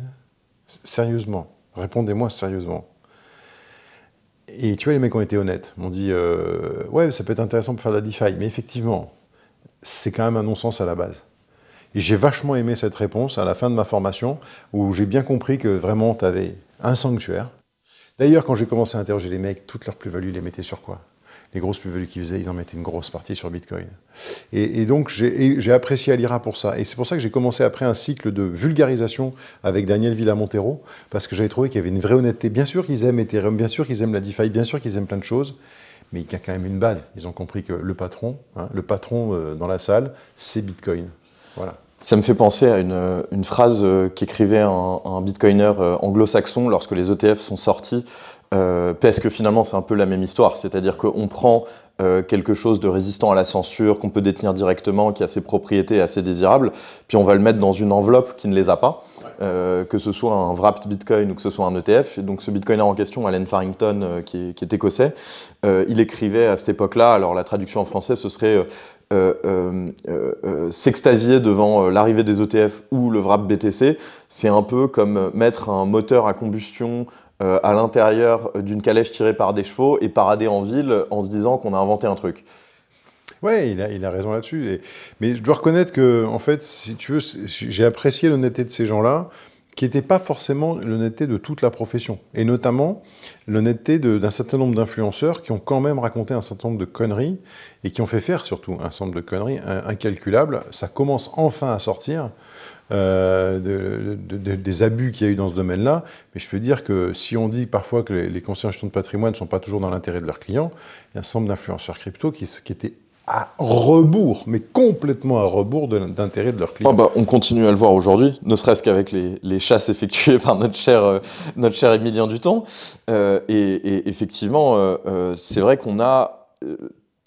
[SPEAKER 1] Sérieusement, répondez-moi sérieusement. Et tu vois, les mecs ont été honnêtes, m'ont dit ouais, ça peut être intéressant pour faire de la DeFi, mais effectivement, c'est quand même un non-sens à la base. Et j'ai vachement aimé cette réponse à la fin de ma formation, où j'ai bien compris que vraiment, tu avais un sanctuaire. D'ailleurs, quand j'ai commencé à interroger les mecs, toutes leurs plus-values, les mettaient sur quoi? Les grosses plus-values qu'ils faisaient, ils en mettaient une grosse partie sur Bitcoin. Et donc, j'ai apprécié Alira pour ça. Et c'est pour ça que j'ai commencé après un cycle de vulgarisation avec Daniel Villamontero, parce que j'avais trouvé qu'il y avait une vraie honnêteté. Bien sûr qu'ils aiment Ethereum, bien sûr qu'ils aiment la DeFi, bien sûr qu'ils aiment plein de choses, mais il y a quand même une base. Ils ont compris que le patron dans la salle, c'est Bitcoin. Voilà.
[SPEAKER 2] Ça me fait penser à une phrase qu'écrivait un bitcoiner anglo-saxon lorsque les ETF sont sortis, parce que finalement c'est un peu la même histoire, c'est-à-dire qu'on prend quelque chose de résistant à la censure, qu'on peut détenir directement, qui a ses propriétés assez désirables, puis on va le mettre dans une enveloppe qui ne les a pas, que ce soit un wrapped Bitcoin ou que ce soit un ETF. Et donc ce bitcoiner en question, Alan Farrington, qui est écossais, il écrivait à cette époque-là, alors la traduction en français ce serait s'extasier devant l'arrivée des ETF ou le wrap BTC, c'est un peu comme mettre un moteur à combustion à l'intérieur d'une calèche tirée par des chevaux et parader en ville en se disant qu'on a inventé un truc.
[SPEAKER 1] Ouais, il a raison là-dessus. Mais je dois reconnaître que, en fait, si tu veux, j'ai apprécié l'honnêteté de ces gens-là, qui n'était pas forcément l'honnêteté de toute la profession. Et notamment l'honnêteté d'un certain nombre d'influenceurs qui ont quand même raconté un certain nombre de conneries et qui ont fait faire surtout un certain nombre de conneries incalculables. Ça commence enfin à sortir des abus qu'il y a eu dans ce domaine-là. Mais je peux dire que si on dit parfois que les conseillers en gestion de patrimoine ne sont pas toujours dans l'intérêt de leurs clients, il y a un certain nombre d'influenceurs crypto qui étaient à rebours, mais complètement à rebours d'intérêt de leurs clients.
[SPEAKER 2] Oh bah, on continue à le voir aujourd'hui, ne serait-ce qu'avec les chasses effectuées par notre cher Émilien Duton. Et effectivement, c'est vrai qu'on a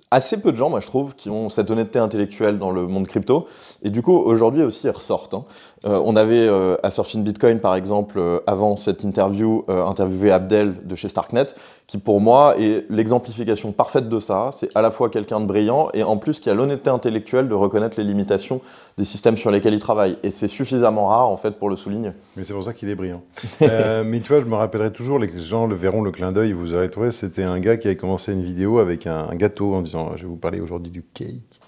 [SPEAKER 2] assez peu de gens, moi je trouve, qui ont cette honnêteté intellectuelle dans le monde crypto. Et du coup, aujourd'hui aussi, ils ressortent. On avait à Surfing Bitcoin, par exemple, avant cette interview, interviewé Abdel de chez Starknet, qui pour moi est l'exemplification parfaite de ça. C'est à la fois quelqu'un de brillant et en plus qui a l'honnêteté intellectuelle de reconnaître les limitations des systèmes sur lesquels il travaille. Et c'est suffisamment rare, en fait, pour le souligner.
[SPEAKER 1] Mais c'est pour ça qu'il est brillant. Mais tu vois, je me rappellerai toujours, les gens le verront, le clin d'œil, vous aurez trouvé, c'était un gars qui avait commencé une vidéo avec un gâteau en disant « Je vais vous parler aujourd'hui du cake ».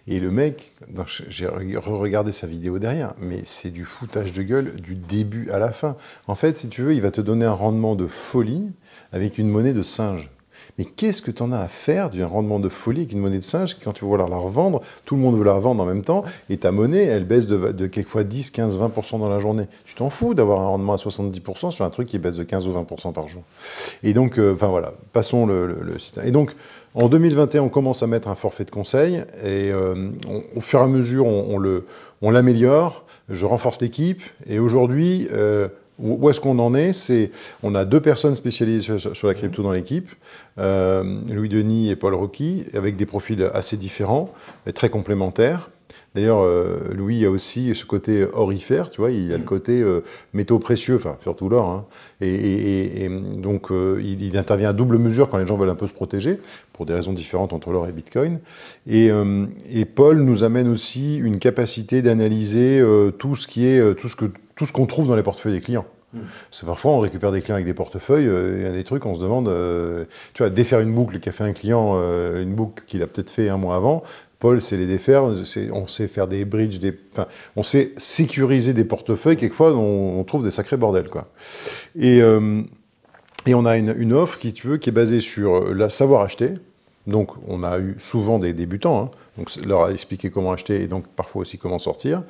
[SPEAKER 1] Et le mec, j'ai regardé sa vidéo derrière, mais c'est du foutage de gueule du début à la fin. En fait, si tu veux, il va te donner un rendement de folie avec une monnaie de singe. Mais qu'est-ce que tu en as à faire d'un rendement de folie avec une monnaie de singe quand tu veux vouloir la revendre, tout le monde veut la revendre en même temps, et ta monnaie, elle baisse de quelquefois 10, 15, 20% dans la journée. Tu t'en fous d'avoir un rendement à 70% sur un truc qui baisse de 15 ou 20% par jour. Et donc, enfin voilà, passons le système. Et donc, en 2021, on commence à mettre un forfait de conseil, et au fur et à mesure, on l'améliore, je renforce l'équipe, et aujourd'hui, où est-ce qu'on en est? On a 2 personnes spécialisées sur la crypto dans l'équipe, Louis Denis et Paul Rocky, avec des profils assez différents, mais très complémentaires. D'ailleurs, Louis a aussi ce côté orifère, tu vois, il a le côté métaux précieux, enfin surtout l'or, hein, et donc il intervient à double mesure quand les gens veulent un peu se protéger, pour des raisons différentes entre l'or et Bitcoin. Et Paul nous amène aussi une capacité d'analyser tout ce qu'on trouve dans les portefeuilles des clients. C'est parfois on récupère des clients avec des portefeuilles, il y a des trucs, on se demande, tu vois, défaire une boucle qu'a fait un client, une boucle qu'il a peut-être fait un mois avant. Paul, c'est les défaire, on sait faire des bridges, on sait sécuriser des portefeuilles, quelquefois on trouve des sacrés bordels, quoi. Et on a une offre, qui est basée sur la savoir acheter. Donc on a eu souvent des débutants, hein, donc leur a expliqué comment acheter et donc parfois aussi comment sortir,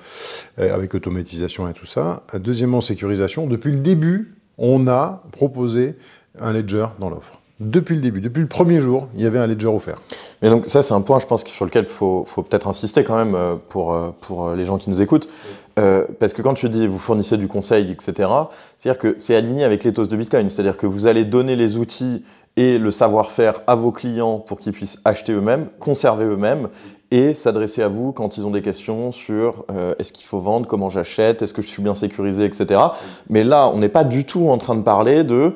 [SPEAKER 1] avec automatisation et tout ça. Deuxièmement, sécurisation. Depuis le début, on a proposé un ledger dans l'offre. Depuis le début, depuis le premier jour, il y avait un ledger offert.
[SPEAKER 2] Mais donc ça, c'est un point, je pense, sur lequel il faut peut-être insister quand même pour les gens qui nous écoutent. Parce que quand tu dis vous fournissez du conseil, etc., c'est-à-dire que c'est aligné avec l'éthos de Bitcoin. C'est-à-dire que vous allez donner les outils et le savoir-faire à vos clients pour qu'ils puissent acheter eux-mêmes, conserver eux-mêmes et s'adresser à vous quand ils ont des questions sur est-ce qu'il faut vendre, comment j'achète, est-ce que je suis bien sécurisé, etc. Mais là, on n'est pas du tout en train de parler de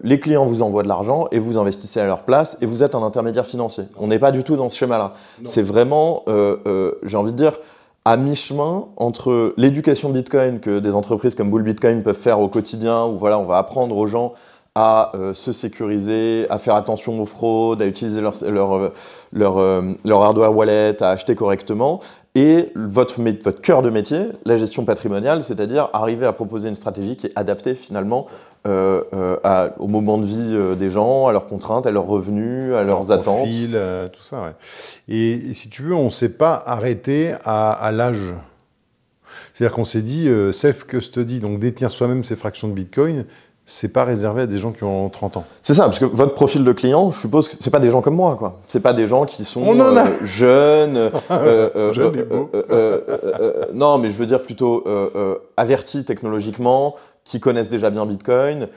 [SPEAKER 2] les clients vous envoient de l'argent et vous investissez à leur place et vous êtes un intermédiaire financier. On n'est pas du tout dans ce schéma-là. C'est vraiment, j'ai envie de dire, à mi-chemin entre l'éducation Bitcoin que des entreprises comme Bull Bitcoin peuvent faire au quotidien, où voilà, on va apprendre aux gens à se sécuriser, à faire attention aux fraudes, à utiliser leur hardware wallet, à acheter correctement, et votre cœur de métier, la gestion patrimoniale, c'est-à-dire arriver à proposer une stratégie qui est adaptée finalement au moment de vie des gens, à leurs contraintes, à leurs revenus, à leurs attentes.
[SPEAKER 1] Profil, tout ça, ouais. Et si tu veux, on ne s'est pas arrêté à l'âge. C'est-à-dire qu'on s'est dit, self-custody, donc détenir soi-même ses fractions de Bitcoin, c'est pas réservé à des gens qui ont 30 ans.
[SPEAKER 2] C'est ça, parce que votre profil de client, je suppose que c'est pas des gens comme moi, quoi. C'est pas des gens qui sont jeunes, non, mais je veux dire plutôt avertis technologiquement, qui connaissent déjà bien Bitcoin.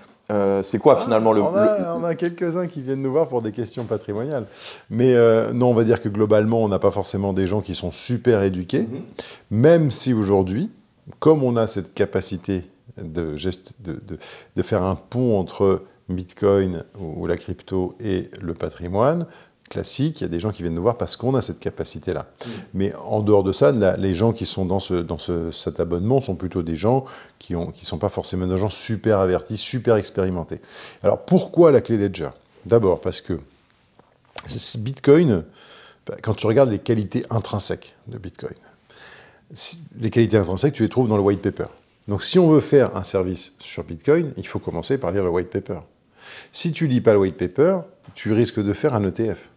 [SPEAKER 2] C'est quoi finalement
[SPEAKER 1] on a quelques-uns qui viennent nous voir pour des questions patrimoniales. Mais non, on va dire que globalement, on n'a pas forcément des gens qui sont super éduqués, même si aujourd'hui, comme on a cette capacité de faire un pont entre Bitcoin ou la crypto et le patrimoine classique, il y a des gens qui viennent nous voir parce qu'on a cette capacité-là. Mais en dehors de ça, les gens qui sont dans cet abonnement sont plutôt des gens qui sont pas forcément des gens super avertis, super expérimentés. Alors pourquoi la clé Ledger? D'abord parce que Bitcoin, quand tu regardes les qualités intrinsèques de Bitcoin, les qualités intrinsèques, tu les trouves dans le white paper. Donc si on veut faire un service sur Bitcoin, il faut commencer par lire le white paper. Si tu lis pas le white paper, tu risques de faire un ETF.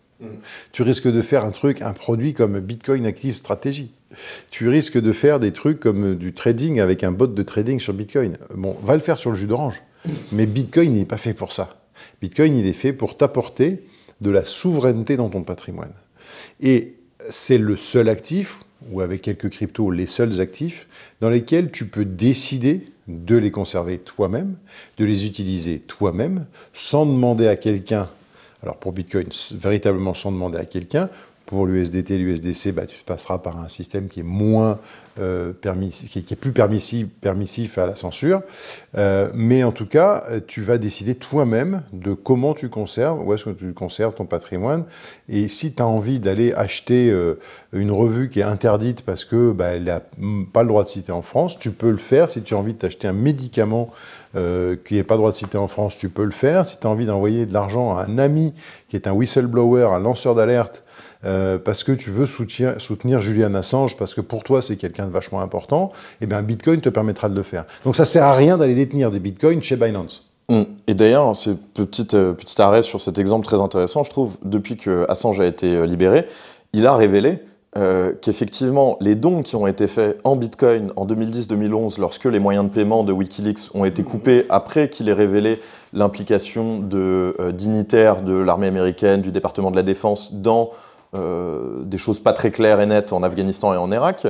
[SPEAKER 1] Tu risques de faire un produit comme Bitcoin Active Strategy. Tu risques de faire des trucs comme du trading avec un bot de trading sur Bitcoin. Bon, va le faire sur le jus d'orange. Mais Bitcoin, il n'est pas fait pour ça. Bitcoin, il est fait pour t'apporter de la souveraineté dans ton patrimoine. Et c'est le seul actif, ou avec quelques cryptos, les seuls actifs, dans lesquels tu peux décider de les conserver toi-même, de les utiliser toi-même, sans demander à quelqu'un, alors pour Bitcoin, véritablement sans demander à quelqu'un. Pour l'USDT, l'USDC, tu passeras par un système qui est moins qui est plus permissif à la censure. Mais en tout cas, tu vas décider toi-même de comment tu conserves, où est-ce que tu conserves ton patrimoine. Et si tu as envie d'aller acheter une revue qui est interdite parce que elle n'a pas le droit de citer en France, tu peux le faire. Si tu as envie de t'acheter un médicament qui n'est pas le droit de citer en France, tu peux le faire. Si tu as envie d'envoyer de l'argent à un ami qui est un whistleblower, un lanceur d'alerte, parce que tu veux soutenir Julian Assange, parce que pour toi c'est quelqu'un de vachement important, eh bien Bitcoin te permettra de le faire. Donc ça sert à rien d'aller détenir des Bitcoins chez Binance.
[SPEAKER 2] Et d'ailleurs, c'est petit arrêt sur cet exemple très intéressant, je trouve, depuis que Assange a été libéré, il a révélé qu'effectivement, les dons qui ont été faits en Bitcoin en 2010-2011, lorsque les moyens de paiement de Wikileaks ont été coupés, après qu'il ait révélé l'implication de dignitaires de l'armée américaine, du département de la Défense, dans des choses pas très claires et nettes en Afghanistan et en Irak,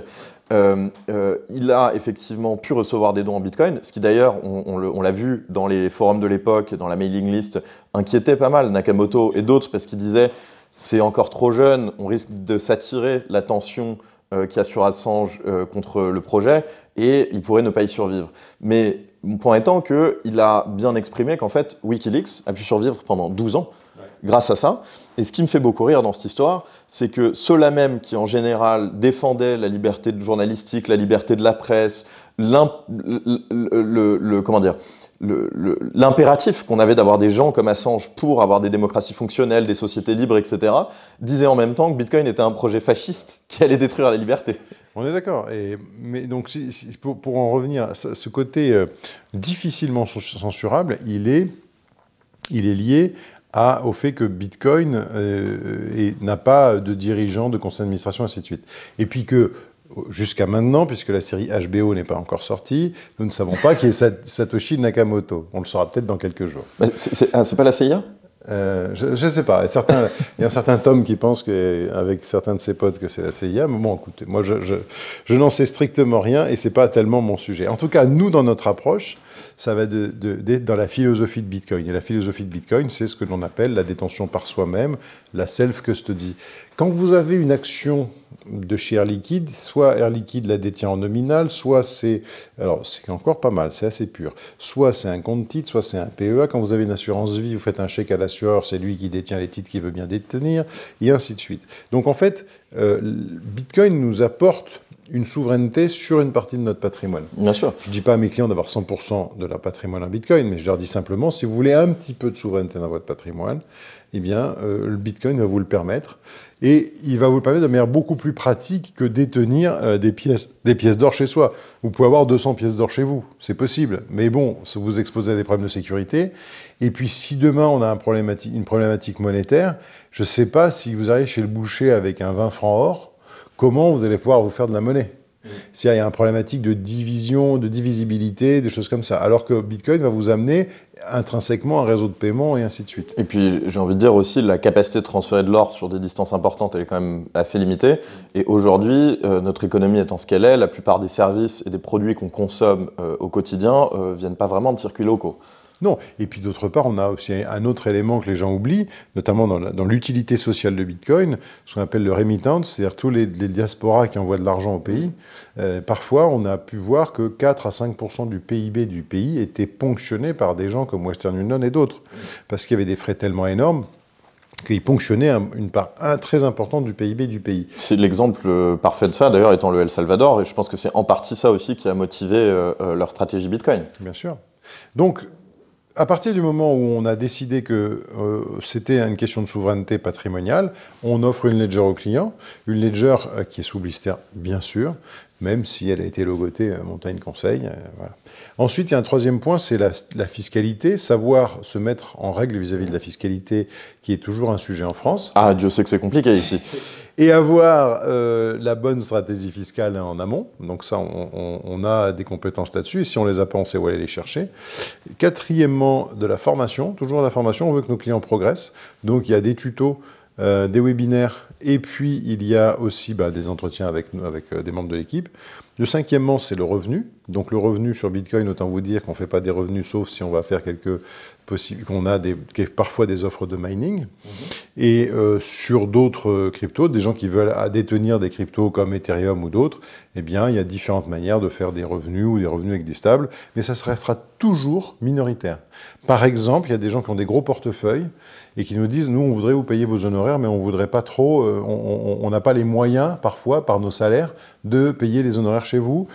[SPEAKER 2] il a effectivement pu recevoir des dons en Bitcoin, ce qui d'ailleurs, on l'a vu dans les forums de l'époque, dans la mailing list, inquiétait pas mal Nakamoto et d'autres, parce qu'ils disaient c'est encore trop jeune, on risque de s'attirer l'attention qu'il y a sur Assange contre le projet, et il pourrait ne pas y survivre. Mais mon point étant qu'il a bien exprimé qu'en fait, Wikileaks a pu survivre pendant 12 ans, grâce à ça. Et ce qui me fait beaucoup rire dans cette histoire, c'est que ceux-là même qui, en général, défendaient la liberté journalistique, la liberté de la presse, l'impératif qu'on avait d'avoir des gens comme Assange pour avoir des démocraties fonctionnelles, des sociétés libres, etc., disaient en même temps que Bitcoin était un projet fasciste qui allait détruire la liberté.
[SPEAKER 1] On est d'accord. Mais donc, pour en revenir, ce côté difficilement censurable, il est lié au fait que Bitcoin n'a pas de dirigeant, de conseil d'administration, ainsi de suite. Et puis que, jusqu'à maintenant, puisque la série HBO n'est pas encore sortie, nous ne savons pas qui est Satoshi Nakamoto. On le saura peut-être dans quelques jours.
[SPEAKER 2] C'est pas la CIA ?
[SPEAKER 1] Je ne sais pas. Il y a un certain Tom qui pense avec certains de ses potes que c'est la CIA. Mais bon, écoutez, moi, je n'en sais strictement rien et ce n'est pas tellement mon sujet. En tout cas, nous, dans notre approche, ça va d'être dans la philosophie de Bitcoin. Et la philosophie de Bitcoin, c'est ce que l'on appelle la détention par soi-même, la self-custody. Quand vous avez une action de chez Air Liquide, soit Air Liquide la détient en nominal, soit alors c'est encore pas mal, c'est assez pur, soit c'est un compte titre, soit c'est un PEA. Quand vous avez une assurance vie, vous faites un chèque à l'assureur, c'est lui qui détient les titres qu'il veut bien détenir, et ainsi de suite. Donc en fait, Bitcoin nous apporte une souveraineté sur une partie de notre patrimoine.
[SPEAKER 2] Bien sûr.
[SPEAKER 1] Je ne dis pas à mes clients d'avoir 100% de leur patrimoine en Bitcoin, mais je leur dis simplement, si vous voulez un petit peu de souveraineté dans votre patrimoine, eh bien, le Bitcoin va vous le permettre. Et il va vous le permettre de manière beaucoup plus pratique que détenir des pièces d'or chez soi. Vous pouvez avoir 200 pièces d'or chez vous, c'est possible. Mais bon, ça vous expose à des problèmes de sécurité. Et puis, si demain, on a une problématique monétaire, je ne sais pas si vous arrivez chez le boucher avec un 20 francs or, comment vous allez pouvoir vous faire de la monnaie. S'il y a une problématique de division, de divisibilité, des choses comme ça. Alors que Bitcoin va vous amener intrinsèquement un réseau de paiement et ainsi de suite.
[SPEAKER 2] Et puis, j'ai envie de dire aussi, la capacité de transférer de l'or sur des distances importantes, elle est quand même assez limitée. Et aujourd'hui, notre économie étant ce qu'elle est, la plupart des services et des produits qu'on consomme au quotidien viennent pas vraiment de circuits locaux.
[SPEAKER 1] Non. Et puis d'autre part, on a aussi un autre élément que les gens oublient, notamment dans l'utilité sociale de Bitcoin, ce qu'on appelle le remittance, c'est-à-dire tous les diasporas qui envoient de l'argent au pays. Parfois, on a pu voir que 4 à 5% du PIB du pays était ponctionné par des gens comme Western Union et d'autres, parce qu'il y avait des frais tellement énormes qu'ils ponctionnaient une part très importante du PIB du pays.
[SPEAKER 2] C'est l'exemple parfait de ça, d'ailleurs, étant le El Salvador, et je pense que c'est en partie ça aussi qui a motivé leur stratégie Bitcoin.
[SPEAKER 1] Bien sûr. Donc, à partir du moment où on a décidé que c'était une question de souveraineté patrimoniale, on offre une ledger au client, une ledger qui est sous blister, bien sûr, même si elle a été logotée Montagne Conseil. Voilà. Ensuite, il y a un troisième point, c'est la fiscalité, savoir se mettre en règle vis-à-vis de la fiscalité, qui est toujours un sujet en France.
[SPEAKER 2] Ah, Dieu sait que c'est compliqué ici.
[SPEAKER 1] Et avoir la bonne stratégie fiscale en amont. Donc ça, on a des compétences là-dessus. Et si on les a pas, on sait où aller les chercher. Quatrièmement, de la formation. Toujours de la formation, on veut que nos clients progressent. Donc il y a des tutos, des webinaires. Et puis il y a aussi des entretiens avec des membres de l'équipe. Le cinquièmement, c'est le revenu. Donc le revenu sur Bitcoin, autant vous dire qu'on ne fait pas des revenus, sauf si on va faire qu'on a parfois des offres de mining. Et sur d'autres cryptos, des gens qui veulent détenir des cryptos comme Ethereum ou d'autres, eh bien, il y a différentes manières de faire des revenus ou des revenus avec des stables, mais ça restera toujours minoritaire. Par exemple, il y a des gens qui ont des gros portefeuilles et qui nous disent, nous, on voudrait vous payer vos honoraires, mais on voudrait pas trop, on n'a pas les moyens, parfois, par nos salaires, de payer les honoraires chez vous.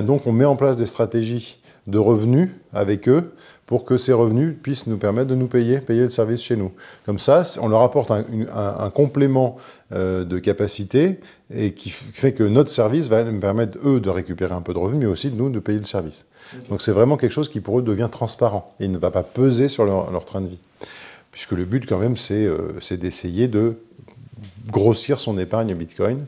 [SPEAKER 1] Donc, on met en place des stratégies de revenus avec eux pour que ces revenus puissent nous permettre de nous payer le service chez nous. Comme ça, on leur apporte un complément de capacité et qui fait que notre service va nous permettre, eux, de récupérer un peu de revenus, mais aussi de nous de payer le service. Okay. Donc c'est vraiment quelque chose qui pour eux devient transparent et ne va pas peser sur leur train de vie. Puisque le but quand même, c'est d'essayer de grossir son épargne Bitcoin.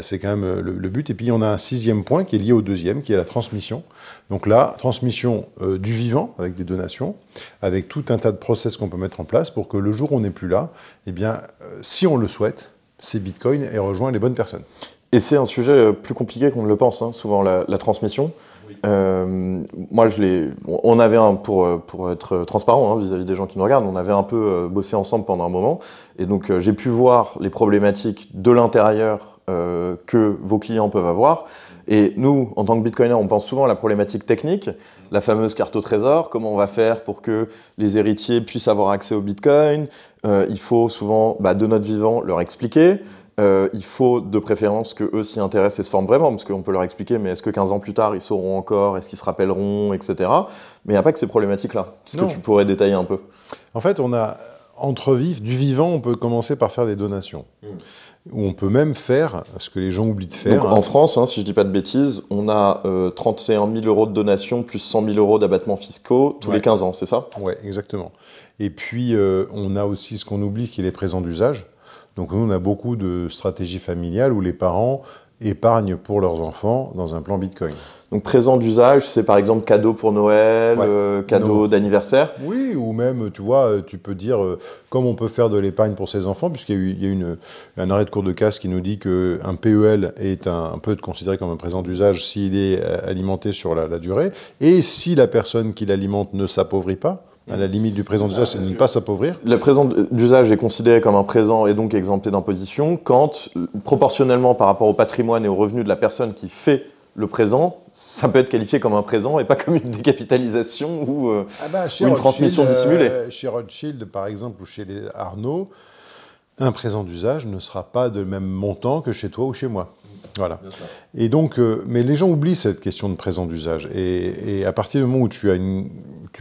[SPEAKER 1] C'est quand même le but. Et puis, on a un sixième point qui est lié au deuxième, qui est la transmission. Donc là, transmission du vivant, avec des donations, avec tout un tas de process qu'on peut mettre en place pour que le jour où on n'est plus là, eh bien, si on le souhaite, ces bitcoins aient rejoint les bonnes personnes.
[SPEAKER 2] Et c'est un sujet plus compliqué qu'on ne le pense, hein, souvent la transmission. Oui. Moi, on avait pour être transparent vis-à-vis des gens qui nous regardent, on avait un peu bossé ensemble pendant un moment. Et donc, j'ai pu voir les problématiques de l'intérieur que vos clients peuvent avoir. Et nous, en tant que bitcoiner, on pense souvent à la problématique technique, la fameuse carte au trésor, comment on va faire pour que les héritiers puissent avoir accès au bitcoin. Il faut souvent, de notre vivant, leur expliquer. Il faut de préférence qu'eux s'y intéressent et se forment vraiment, parce qu'on peut leur expliquer, mais est-ce que 15 ans plus tard, ils sauront encore, est-ce qu'ils se rappelleront, etc. Mais il n'y a pas que ces problématiques-là. Est-ce que tu pourrais détailler un peu?
[SPEAKER 1] En fait, on a, du vivant, on peut commencer par faire des donations. Ou on peut même faire ce que les gens oublient de faire.
[SPEAKER 2] Donc, en France, si je ne dis pas de bêtises, on a 31 000 € de donations plus 100 000 € d'abattements fiscaux tous les 15 ans, c'est ça?
[SPEAKER 1] Oui, exactement. Et puis, on a aussi ce qu'on oublie, qui est les présents d'usage. Donc nous, on a beaucoup de stratégies familiales où les parents épargnent pour leurs enfants dans un plan Bitcoin.
[SPEAKER 2] Donc présent d'usage, c'est par exemple cadeau pour Noël, cadeau d'anniversaire.
[SPEAKER 1] Oui, ou même, tu vois, tu peux dire, comme on peut faire de l'épargne pour ses enfants, puisqu'il y a un arrêt de cour de casse qui nous dit qu'un PEL est un peu considéré comme un présent d'usage s'il est alimenté sur la durée, et si la personne qui l'alimente ne s'appauvrit pas. À la limite du présent d'usage, c'est de ne pas s'appauvrir.
[SPEAKER 2] Le présent d'usage est considéré comme un présent et donc exempté d'imposition quand, proportionnellement par rapport au patrimoine et aux revenus de la personne qui fait le présent, ça peut être qualifié comme un présent et pas comme une décapitalisation ou une transmission dissimulée.
[SPEAKER 1] Chez Rothschild, par exemple, ou chez les Arnaud, un présent d'usage ne sera pas de même montant que chez toi ou chez moi. Voilà. Et donc, mais les gens oublient cette question de présent d'usage. Et à partir du moment où tu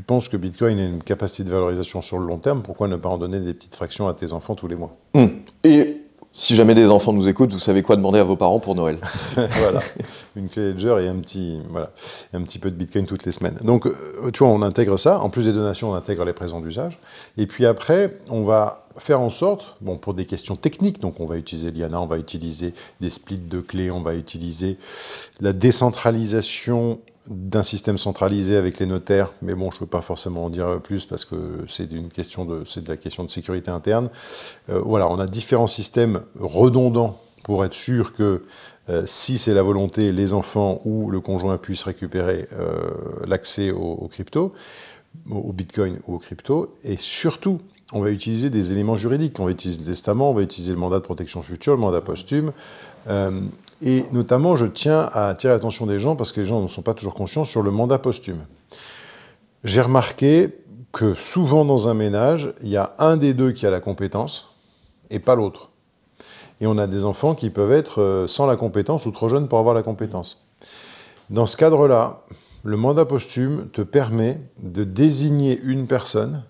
[SPEAKER 1] penses que Bitcoin a une capacité de valorisation sur le long terme, pourquoi ne pas en donner des petites fractions à tes enfants tous les mois?
[SPEAKER 2] Et si jamais des enfants nous écoutent, vous savez quoi demander à vos parents pour Noël.
[SPEAKER 1] Voilà, une clé Ledger et un petit peu de Bitcoin toutes les semaines. Donc, tu vois, on intègre ça. En plus des donations, on intègre les présents d'usage. Et puis après, on va faire en sorte, bon, pour des questions techniques, donc on va utiliser Liana, on va utiliser des splits de clés, on va utiliser la décentralisation d'un système centralisé avec les notaires, mais bon, je ne peux pas forcément en dire plus parce que c'est de la question de sécurité interne. Voilà, on a différents systèmes redondants pour être sûr que si c'est la volonté, les enfants ou le conjoint puissent récupérer l'accès aux cryptos, au Bitcoin ou aux cryptos, et surtout, on va utiliser des éléments juridiques. On va utiliser le testament, on va utiliser le mandat de protection future, le mandat posthume. Et notamment, je tiens à attirer l'attention des gens, parce que les gens ne sont pas toujours conscients, sur le mandat posthume. J'ai remarqué que souvent dans un ménage, il y a un des deux qui a la compétence et pas l'autre. Et on a des enfants qui peuvent être sans la compétence ou trop jeunes pour avoir la compétence. Dans ce cadre-là, le mandat posthume te permet de désigner une personne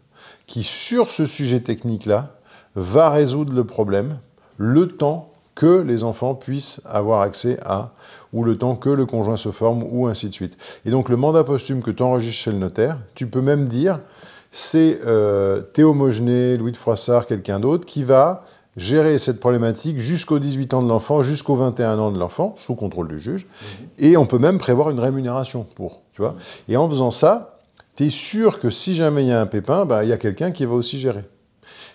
[SPEAKER 1] qui, sur ce sujet technique-là, va résoudre le problème le temps que les enfants puissent avoir accès à, ou le temps que le conjoint se forme, ou ainsi de suite. Et donc le mandat posthume que tu enregistres chez le notaire, tu peux même dire, c'est Théo Mogenet, Louis de Froissart, quelqu'un d'autre, qui va gérer cette problématique jusqu'aux 18 ans de l'enfant, jusqu'aux 21 ans de l'enfant, sous contrôle du juge, et on peut même prévoir une rémunération pour, tu vois. Et en faisant ça, tu es sûr que si jamais il y a un pépin, bah, il y a quelqu'un qui va aussi gérer.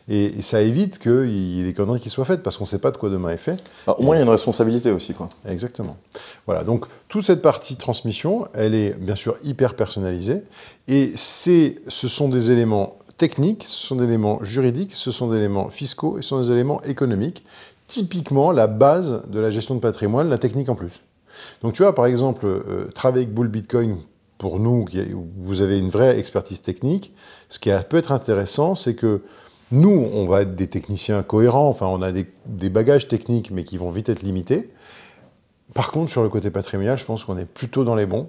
[SPEAKER 1] Et ça évite qu'il y ait des conneries qui soient faites, parce qu'on ne sait pas de quoi demain est fait.
[SPEAKER 2] Alors, au moins, il y a une responsabilité aussi, quoi.
[SPEAKER 1] Exactement. Voilà, donc toute cette partie transmission, elle est bien sûr hyper personnalisée, et ce sont des éléments techniques, ce sont des éléments juridiques, ce sont des éléments fiscaux, et ce sont des éléments économiques. Typiquement, la base de la gestion de patrimoine, la technique en plus. Donc tu vois, par exemple, travailler avec Bull Bitcoin, pour nous, où vous avez une vraie expertise technique, ce qui peut être intéressant, c'est que nous, on va être des techniciens cohérents, enfin on a des bagages techniques, mais qui vont vite être limités. Par contre, sur le côté patrimonial, je pense qu'on est plutôt dans les bons.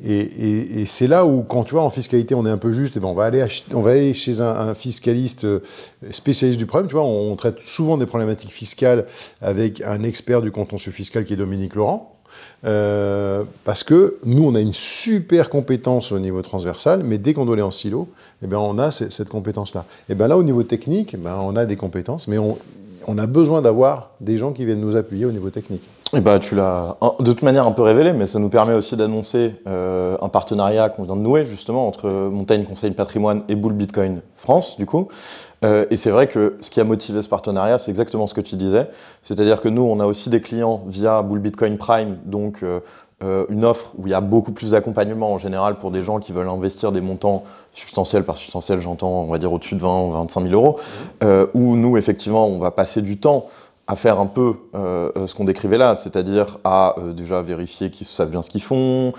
[SPEAKER 1] Et c'est là où, quand tu vois, en fiscalité, on est un peu juste, et ben on va aller chez un fiscaliste spécialiste du problème. Tu vois, on traite souvent des problématiques fiscales avec un expert du contentieux fiscal qui est Dominique Laurent. Parce que nous, on a une super compétence au niveau transversal, mais dès qu'on doit aller en silo, eh bien, on a cette compétence-là. Et bien là, au niveau technique, eh bien, on a des compétences, mais on a besoin d'avoir des gens qui viennent nous appuyer au niveau technique.
[SPEAKER 2] Et bah, tu l'as de toute manière un peu révélé, mais ça nous permet aussi d'annoncer un partenariat qu'on vient de nouer justement entre Montaigne Conseil de Patrimoine et Bull Bitcoin France, du coup. Et c'est vrai que ce qui a motivé ce partenariat, c'est exactement ce que tu disais. C'est-à-dire que nous, on a aussi des clients via Bull Bitcoin Prime, donc une offre où il y a beaucoup plus d'accompagnement en général pour des gens qui veulent investir des montants substantiels, par substantiel j'entends, on va dire au-dessus de 20 ou 25 000 euros, où nous, effectivement, on va passer du temps à faire un peu ce qu'on décrivait là, c'est-à-dire à déjà vérifier qu'ils savent bien ce qu'ils font,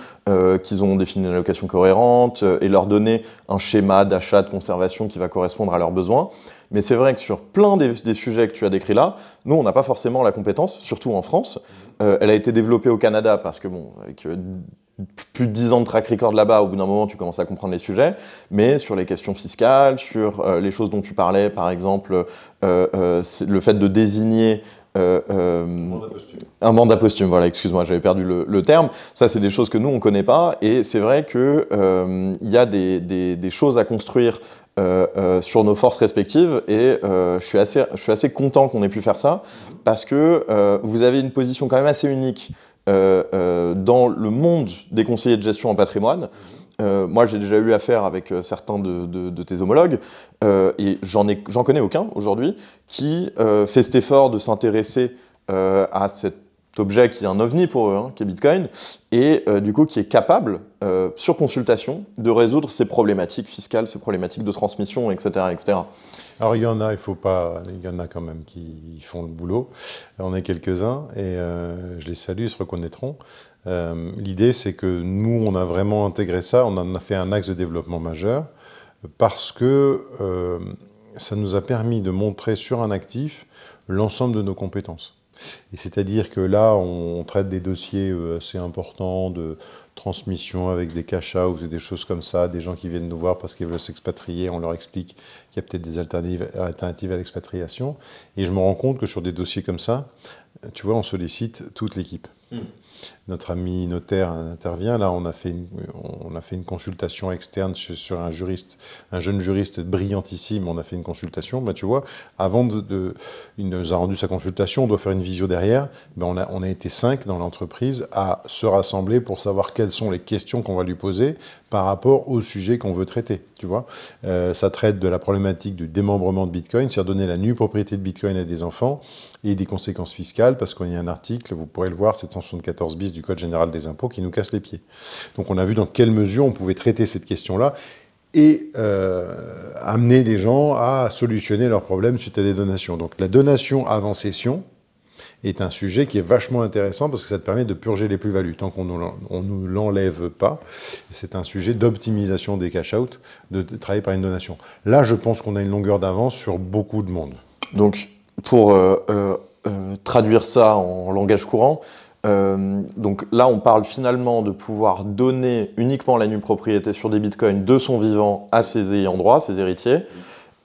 [SPEAKER 2] qu'ils ont défini une allocation cohérente et leur donner un schéma d'achat, de conservation qui va correspondre à leurs besoins. Mais c'est vrai que sur plein des sujets que tu as décrits là, nous, on n'a pas forcément la compétence, surtout en France. Elle a été développée au Canada parce que, bon, avec plus de 10 ans de track record là-bas, au bout d'un moment, tu commences à comprendre les sujets, mais sur les questions fiscales, sur les choses dont tu parlais, par exemple, le fait de désigner un mandat posthume, voilà, excuse-moi, j'avais perdu le terme. Ça, c'est des choses que nous, on ne connaît pas, et c'est vrai qu'il y a des choses à construire sur nos forces respectives, et je suis assez content qu'on ait pu faire ça, parce que vous avez une position quand même assez unique dans le monde des conseillers de gestion en patrimoine. Moi, j'ai déjà eu affaire avec certains de tes homologues, et j'en connais aucun aujourd'hui qui fait cet effort de s'intéresser à cet objet qui est un ovni pour eux, hein, qui est Bitcoin, et du coup qui est capable, sur consultation, de résoudre ces problématiques fiscales, ces problématiques de transmission, etc., etc.
[SPEAKER 1] Alors il y en a, il y en a quand même qui font le boulot. On est quelques-uns et je les salue, ils se reconnaîtront. L'idée, c'est que nous, on a vraiment intégré ça, on en a fait un axe de développement majeur parce que ça nous a permis de montrer sur un actif l'ensemble de nos compétences. Et c'est-à-dire que là, on traite des dossiers assez importants de transmission avec des cash-out et des choses comme ça, des gens qui viennent nous voir parce qu'ils veulent s'expatrier, on leur explique qu'il y a peut-être des alternatives à l'expatriation. Et je me rends compte que sur des dossiers comme ça, tu vois, on sollicite toute l'équipe. Notre ami notaire intervient. Là, on a fait une consultation externe sur un juriste, un jeune juriste brillantissime. On a fait une consultation. Tu vois, avant il nous a rendu sa consultation. On doit faire une visio derrière. On a été 5 dans l'entreprise à se rassembler pour savoir quelles sont les questions qu'on va lui poser par rapport au sujet qu'on veut traiter. Tu vois, ça traite de la problématique du démembrement de Bitcoin, c'est-à-dire donner la nue propriété de Bitcoin à des enfants et des conséquences fiscales, parce qu'il y a un article, vous pourrez le voir, 774 bis du Code général des impôts qui nous casse les pieds. Donc on a vu dans quelle mesure on pouvait traiter cette question-là et amener les gens à solutionner leurs problèmes suite à des donations. Donc la donation avant cession est un sujet qui est vachement intéressant parce que ça te permet de purger les plus-values tant qu'on ne nous l'enlève pas. C'est un sujet d'optimisation des cash-out, de travailler par une donation. Là, je pense qu'on a une longueur d'avance sur beaucoup de monde.
[SPEAKER 2] Donc, pour traduire ça en langage courant, donc là, on parle finalement de pouvoir donner uniquement la nue propriété sur des bitcoins de son vivant à ses ayants droit, ses héritiers.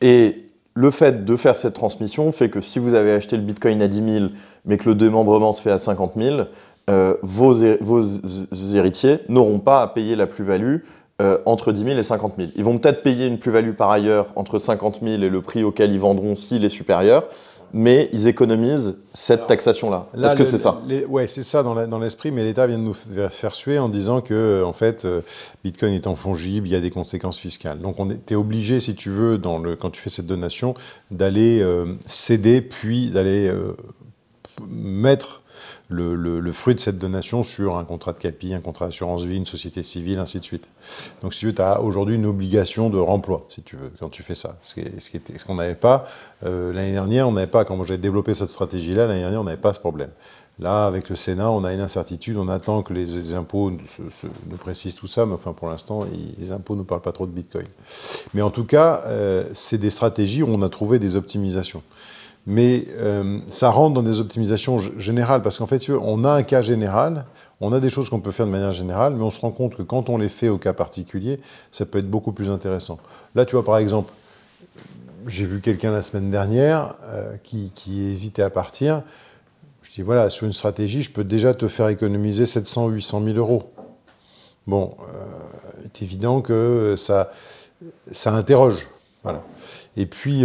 [SPEAKER 2] Et le fait de faire cette transmission fait que si vous avez acheté le bitcoin à 10 000, mais que le démembrement se fait à 50 000, vos héritiers n'auront pas à payer la plus-value entre 10 000 et 50 000. Ils vont peut-être payer une plus-value par ailleurs entre 50 000 et le prix auquel ils vendront s'il est supérieur, mais ils économisent cette taxation-là. Est-ce que c'est ça?
[SPEAKER 1] Oui, c'est ça dans l'esprit, mais l'État vient de nous faire suer en disant que, en fait, Bitcoin étant fongible, il y a des conséquences fiscales. Donc, tu es obligé, si tu veux, quand tu fais cette donation, d'aller céder, puis d'aller mettre le fruit de cette donation sur un contrat de capi, un contrat d'assurance vie, une société civile, ainsi de suite. Donc si tu veux, tu as aujourd'hui une obligation de remploi, si tu veux, quand tu fais ça. Ce qu'on n'avait pas l'année dernière, quand j'ai développé cette stratégie-là, l'année dernière, on n'avait pas ce problème. Là, avec le Sénat, on a une incertitude, on attend que les impôts nous précisent tout ça, mais enfin pour l'instant, les impôts ne nous parlent pas trop de Bitcoin. Mais en tout cas, c'est des stratégies où on a trouvé des optimisations. Mais ça rentre dans des optimisations générales, parce qu'en fait, on a un cas général, on a des choses qu'on peut faire de manière générale, mais on se rend compte que quand on les fait au cas particulier, ça peut être beaucoup plus intéressant. Là, tu vois, par exemple, j'ai vu quelqu'un la semaine dernière qui hésitait à partir. Je dis, voilà, sur une stratégie, je peux déjà te faire économiser 700 ou 800 000 euros. Bon, c'est évident que ça interroge. Voilà. Et puis,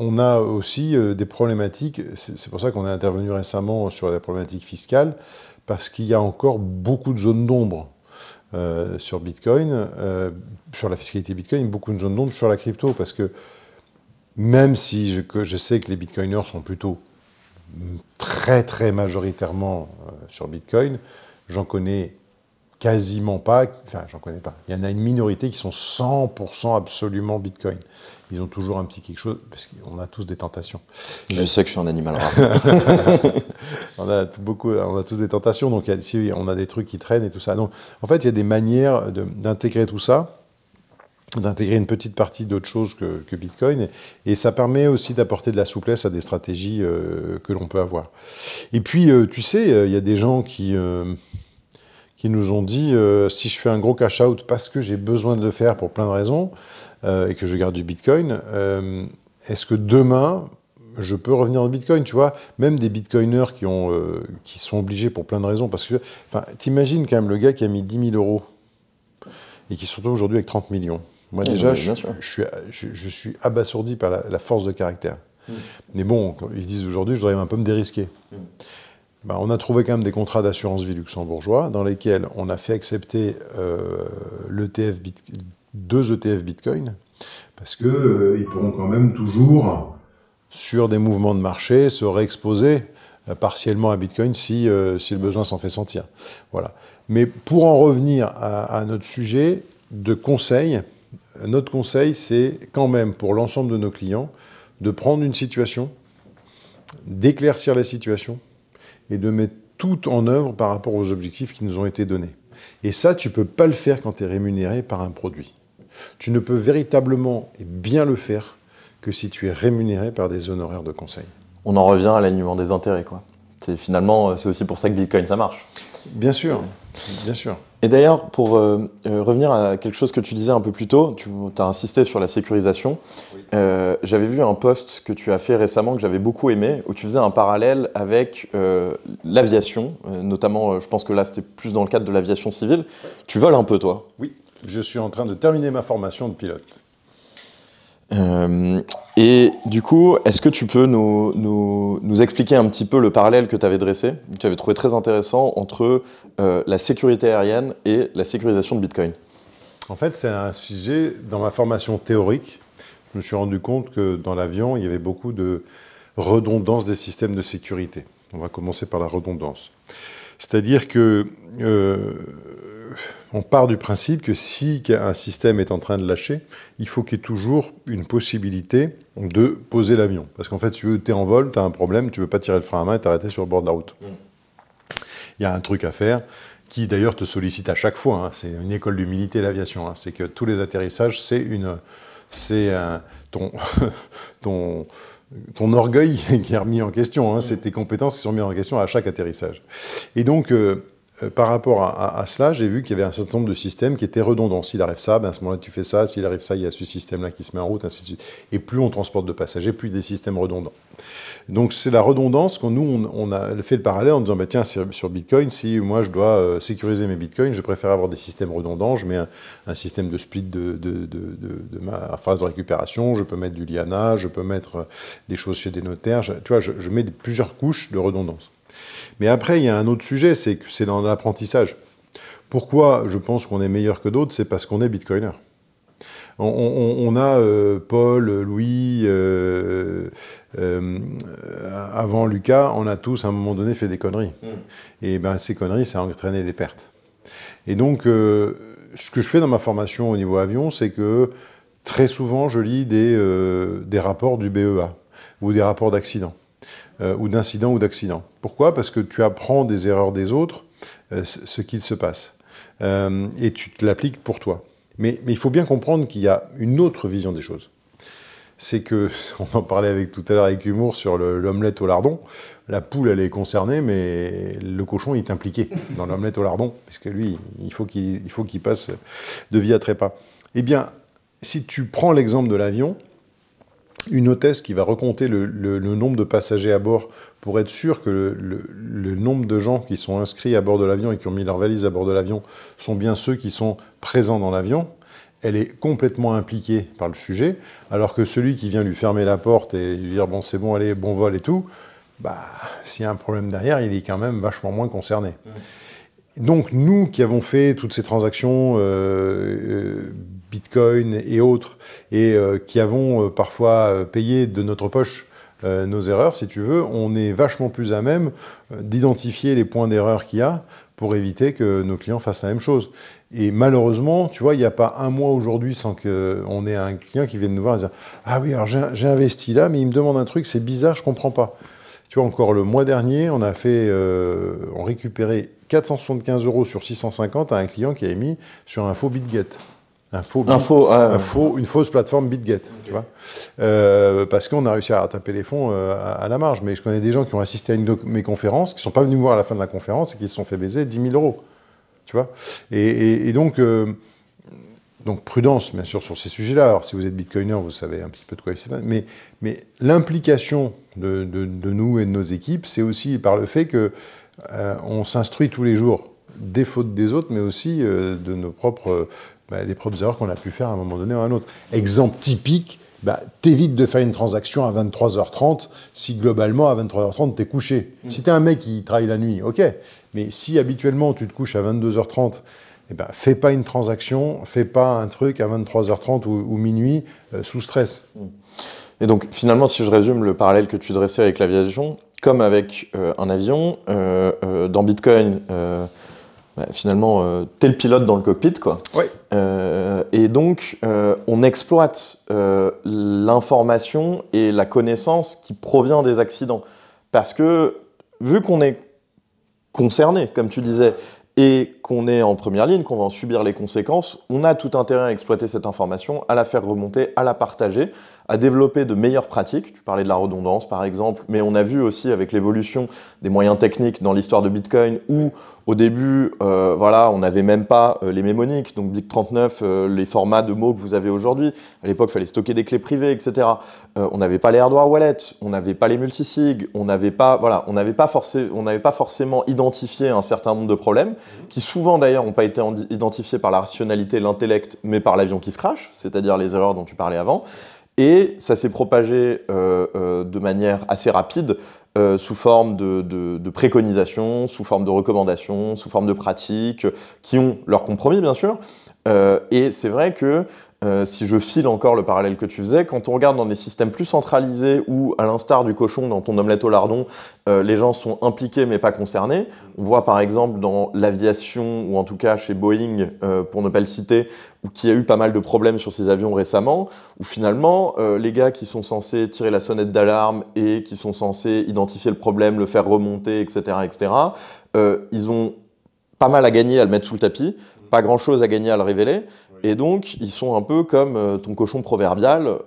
[SPEAKER 1] on a aussi des problématiques, c'est pour ça qu'on est intervenu récemment sur la problématique fiscale, parce qu'il y a encore beaucoup de zones d'ombre sur Bitcoin, sur la fiscalité Bitcoin, beaucoup de zones d'ombre sur la crypto, parce que même si je sais que les Bitcoiners sont plutôt très très majoritairement sur Bitcoin, j'en connais quasiment pas, enfin j'en connais pas. Il y en a une minorité qui sont 100% absolument Bitcoin. Ils ont toujours un petit quelque chose, parce qu'on a tous des tentations.
[SPEAKER 2] Je sais que je suis un animal rare.
[SPEAKER 1] on a tous des tentations, donc on a des trucs qui traînent et tout ça. Donc en fait, il y a des manières d'intégrer tout ça, d'intégrer une petite partie d'autres choses que Bitcoin, et ça permet aussi d'apporter de la souplesse à des stratégies que l'on peut avoir. Et puis, tu sais, il y a des gens qui nous ont dit si je fais un gros cash-out parce que j'ai besoin de le faire pour plein de raisons et que je garde du Bitcoin, est-ce que demain, je peux revenir au Bitcoin, tu vois? Même des Bitcoiners qui sont obligés pour plein de raisons. Parce que, t'imagines quand même le gars qui a mis 10 000 euros et qui se retrouve aujourd'hui avec 30 millions. Moi, déjà, je suis abasourdi par la force de caractère. Mais bon, ils disent aujourd'hui, je dois un peu me dérisquer. On a trouvé quand même des contrats d'assurance vie luxembourgeois dans lesquels on a fait accepter deux ETF Bitcoin parce qu'ils pourront quand même toujours, sur des mouvements de marché, se réexposer partiellement à Bitcoin si le besoin s'en fait sentir. Voilà. Mais pour en revenir à notre sujet de conseil, notre conseil, c'est quand même pour l'ensemble de nos clients de prendre une situation, d'éclaircir la situation, et de mettre tout en œuvre par rapport aux objectifs qui nous ont été donnés. Et ça, tu ne peux pas le faire quand tu es rémunéré par un produit. Tu ne peux véritablement et bien le faire que si tu es rémunéré par des honoraires de conseil.
[SPEAKER 2] On en revient à l'alignement des intérêts, quoi. Finalement, c'est aussi pour ça que Bitcoin, ça marche.
[SPEAKER 1] Bien sûr, bien sûr.
[SPEAKER 2] Et d'ailleurs, pour revenir à quelque chose que tu disais un peu plus tôt, tu as insisté sur la sécurisation. Oui. J'avais vu un post que tu as fait récemment que j'avais beaucoup aimé, où tu faisais un parallèle avec l'aviation, notamment, je pense que là, c'était plus dans le cadre de l'aviation civile. Tu voles un peu, toi?
[SPEAKER 1] Oui, je suis en train de terminer ma formation de pilote.
[SPEAKER 2] Et du coup, est-ce que tu peux nous expliquer un petit peu le parallèle que tu avais dressé, que tu avais trouvé très intéressant, entre la sécurité aérienne et la sécurisation de Bitcoin?
[SPEAKER 1] En fait, c'est un sujet, dans ma formation théorique, je me suis rendu compte que dans l'avion, il y avait beaucoup de redondance des systèmes de sécurité. On va commencer par la redondance. C'est-à-dire que on part du principe que si un système est en train de lâcher, il faut qu'il y ait toujours une possibilité de poser l'avion. Parce qu'en fait, si tu es en vol, tu as un problème, tu ne veux pas tirer le frein à main et t'arrêter sur le bord de la route. Il y a un truc à faire qui d'ailleurs te sollicite à chaque fois. Hein. C'est une école d'humilité, l'aviation. Hein. C'est que tous les atterrissages, ton orgueil qui est remis en question. Hein. C'est tes compétences qui sont mises en question à chaque atterrissage. Et donc, par rapport à cela, j'ai vu qu'il y avait un certain nombre de systèmes qui étaient redondants. S'il arrive ça, ben à ce moment-là, tu fais ça. S'il arrive ça, il y a ce système-là qui se met en route, ainsi de suite. Et plus on transporte de passagers, plus des systèmes redondants. Donc, c'est la redondance qu'on on a fait le parallèle en disant, bah, tiens, sur Bitcoin, si moi, je dois sécuriser mes Bitcoins, je préfère avoir des systèmes redondants. Je mets un système de split de ma phase de récupération. Je peux mettre du Liana, je peux mettre des choses chez des notaires. Tu vois, je mets plusieurs couches de redondance. Mais après, il y a un autre sujet, c'est que c'est dans l'apprentissage. Pourquoi je pense qu'on est meilleur que d'autres? C'est parce qu'on est bitcoiner. On a Paul, Louis, avant Lucas, on a tous à un moment donné fait des conneries. Et ben ces conneries, ça a entraîné des pertes. Et donc, ce que je fais dans ma formation au niveau avion, c'est que très souvent, je lis des rapports du BEA ou des rapports d'accident. Ou d'incident ou d'accident. Pourquoi? Parce que tu apprends des erreurs des autres, ce qu'il se passe. Et tu te l'appliques pour toi. Mais il faut bien comprendre qu'il y a une autre vision des choses. C'est que, on en parlait tout à l'heure avec humour sur l'omelette au lardon, la poule, elle est concernée, mais le cochon, il est impliqué dans l'omelette au lardon, puisque lui, il faut qu'il passe de vie à trépas. Eh bien, si tu prends l'exemple de l'avion, une hôtesse qui va recompter le nombre de passagers à bord pour être sûr que le nombre de gens qui sont inscrits à bord de l'avion et qui ont mis leur valise à bord de l'avion sont bien ceux qui sont présents dans l'avion, elle est complètement impliquée par le sujet, alors que celui qui vient lui fermer la porte et lui dire « bon, c'est bon, allez, bon vol et tout », bah, s'il y a un problème derrière, il est quand même vachement moins concerné. Donc, nous qui avons fait toutes ces transactions Bitcoin et autres, et qui avons parfois payé de notre poche nos erreurs, si tu veux, on est vachement plus à même d'identifier les points d'erreur qu'il y a pour éviter que nos clients fassent la même chose. Et malheureusement, tu vois, il n'y a pas un mois aujourd'hui sans qu'on ait un client qui vienne nous voir et dire « Ah oui, alors j'ai investi là, mais il me demande un truc, c'est bizarre, je ne comprends pas. » Tu vois, encore le mois dernier, on récupérait 475 € sur 650 à un client qui avait mis sur un faux BitGet. Une fausse plateforme BitGet, okay. Tu vois, parce qu'on a réussi à taper les fonds à la marge. Mais je connais des gens qui ont assisté à une de mes conférences, qui ne sont pas venus me voir à la fin de la conférence et qui se sont fait baiser 10 000 €. Tu vois, et donc prudence, bien sûr, sur ces sujets-là. Alors, si vous êtes bitcoiner, vous savez un petit peu de quoi il s'agit. Mais l'implication de nous et de nos équipes, c'est aussi par le fait qu'on s'instruit tous les jours des fautes des autres, mais aussi de nos propres... des propres erreurs qu'on a pu faire à un moment donné ou à un autre. Exemple typique, t'évites de faire une transaction à 23h30 si globalement à 23h30 t'es couché. Si t'es un mec qui travaille la nuit, ok. Mais si habituellement tu te couches à 22h30, fais pas une transaction, fais pas un truc à 23h30 ou minuit sous stress.
[SPEAKER 2] Et donc finalement, si je résume le parallèle que tu dressais avec l'aviation, comme avec un avion, dans Bitcoin, finalement, t'es le pilote dans le cockpit, quoi.
[SPEAKER 1] Oui.
[SPEAKER 2] Et donc, on exploite l'information et la connaissance qui provient des accidents. Parce que, vu qu'on est concerné, comme tu disais, et qu'on est en première ligne, qu'on va en subir les conséquences, on a tout intérêt à exploiter cette information, à la faire remonter, à la partager, à développer de meilleures pratiques. Tu parlais de la redondance, par exemple, mais on a vu aussi avec l'évolution des moyens techniques dans l'histoire de Bitcoin où, au début, voilà, on n'avait même pas les mémoniques, donc BIC39, les formats de mots que vous avez aujourd'hui. À l'époque, il fallait stocker des clés privées, etc. On n'avait pas les hardware wallets, on n'avait pas les multisig, on n'avait pas forcément identifié un certain nombre de problèmes, qui souvent d'ailleurs n'ont pas été identifiés par la rationalité, l'intellect, mais par l'avion qui se crache, c'est-à-dire les erreurs dont tu parlais avant. Et ça s'est propagé de manière assez rapide sous forme de préconisations, sous forme de recommandations, sous forme de pratiques, qui ont leur compromis bien sûr. Et c'est vrai que si je file encore le parallèle que tu faisais, quand on regarde dans des systèmes plus centralisés où, à l'instar du cochon dans ton omelette au lardon, les gens sont impliqués mais pas concernés, on voit par exemple dans l'aviation, ou en tout cas chez Boeing, pour ne pas le citer, qui a eu pas mal de problèmes sur ses avions récemment, où finalement, les gars qui sont censés tirer la sonnette d'alarme et qui sont censés identifier le problème, le faire remonter, etc., ils ont pas mal à gagner à le mettre sous le tapis, pas grand-chose à gagner à le révéler, et donc ils sont un peu comme ton cochon proverbial.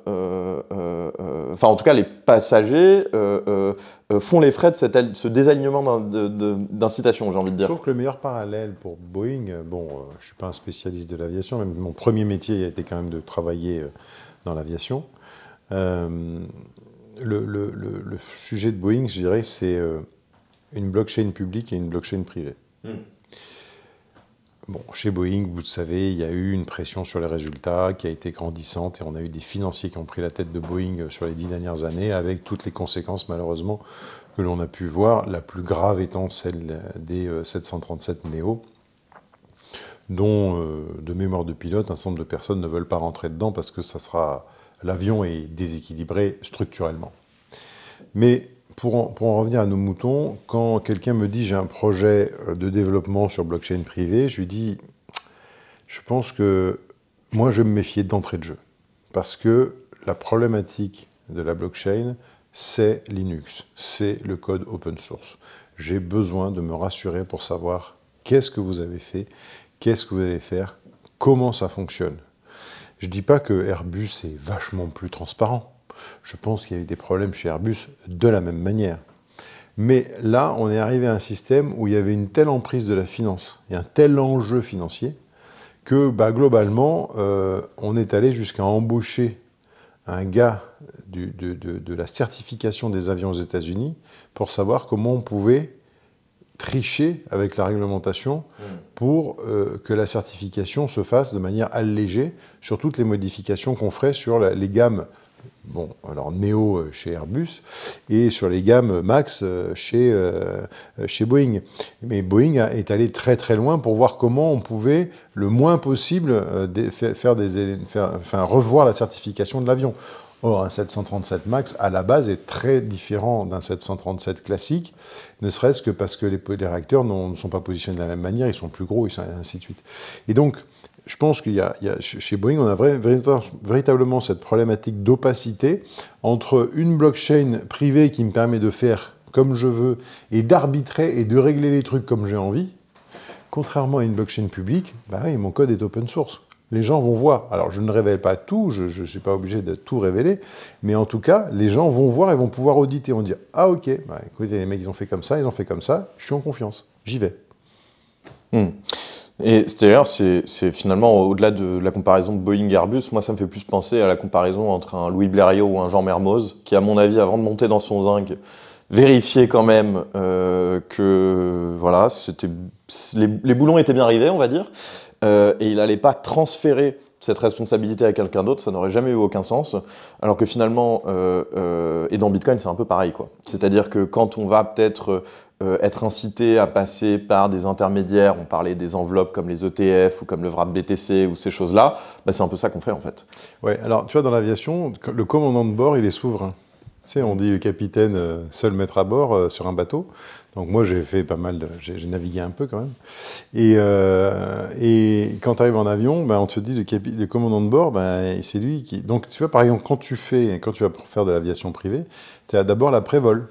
[SPEAKER 2] Enfin, en tout cas, les passagers font les frais de ce désalignement d'incitation, j'ai envie de dire.
[SPEAKER 1] Je trouve que le meilleur parallèle pour Boeing, bon, je ne suis pas un spécialiste de l'aviation, même mon premier métier a été quand même de travailler dans l'aviation. Le sujet de Boeing, je dirais, c'est une blockchain publique et une blockchain privée. Bon, chez Boeing, vous le savez, il y a eu une pression sur les résultats qui a été grandissante et on a eu des financiers qui ont pris la tête de Boeing sur les 10 dernières années avec toutes les conséquences, malheureusement, que l'on a pu voir, la plus grave étant celle des 737 Neo, dont, de mémoire de pilote, un certain nombre de personnes ne veulent pas rentrer dedans parce que l'avion est déséquilibré structurellement. Mais pour en revenir à nos moutons, quand quelqu'un me dit j'ai un projet de développement sur blockchain privé, je lui dis je pense que moi je vais me méfier d'entrée de jeu. Parce que la problématique de la blockchain, c'est Linux, c'est le code open source. J'ai besoin de me rassurer pour savoir qu'est-ce que vous avez fait, qu'est-ce que vous allez faire, comment ça fonctionne. Je ne dis pas que Airbus est vachement plus transparent. Je pense qu'il y a eu des problèmes chez Airbus de la même manière. Mais là, on est arrivé à un système où il y avait une telle emprise de la finance et un tel enjeu financier que globalement, on est allé jusqu'à embaucher un gars de la certification des avions aux États-Unis pour savoir comment on pouvait tricher avec la réglementation pour que la certification se fasse de manière allégée sur toutes les modifications qu'on ferait sur les gammes. Bon, alors Neo chez Airbus et sur les gammes Max chez Boeing. Mais Boeing est allé très très loin pour voir comment on pouvait le moins possible revoir la certification de l'avion. Or, un 737 MAX, à la base, est très différent d'un 737 classique, ne serait-ce que parce que les réacteurs ne sont pas positionnés de la même manière, ils sont plus gros, et ainsi de suite. Et donc, je pense qu'il y a chez Boeing, on a véritablement cette problématique d'opacité entre une blockchain privée qui me permet de faire comme je veux et d'arbitrer et de régler les trucs comme j'ai envie, contrairement à une blockchain publique, oui, mon code est open source. Les gens vont voir. Alors, je ne révèle pas tout, je ne suis pas obligé de tout révéler, mais en tout cas, les gens vont voir et vont pouvoir auditer. On va dire, ah ok, écoutez, les mecs, ils ont fait comme ça, je suis en confiance, j'y vais.
[SPEAKER 2] Et d'ailleurs, c'est finalement, au-delà de la comparaison de Boeing-Airbus, moi, ça me fait plus penser à la comparaison entre un Louis Blériot ou un Jean Mermoz, qui, à mon avis, avant de monter dans son zinc, vérifiait quand même que, voilà, les boulons étaient bien arrivés, on va dire, et il n'allait pas transférer cette responsabilité à quelqu'un d'autre, ça n'aurait jamais eu aucun sens, alors que finalement, et dans Bitcoin, c'est un peu pareil, quoi. C'est-à-dire que quand on va peut-être être incité à passer par des intermédiaires, on parlait des enveloppes comme les ETF ou comme le wrap BTC ou ces choses-là, c'est un peu ça qu'on fait en fait.
[SPEAKER 1] Ouais, alors tu vois, dans l'aviation, le commandant de bord, il est souverain. Tu sais, on dit le capitaine seul maître à bord sur un bateau. Donc moi, j'ai fait pas mal, j'ai navigué un peu quand même. Et quand tu arrives en avion, on te dit le commandant de bord, c'est lui qui. Donc tu vois, par exemple, quand tu vas faire de l'aviation privée, tu as d'abord la prévol.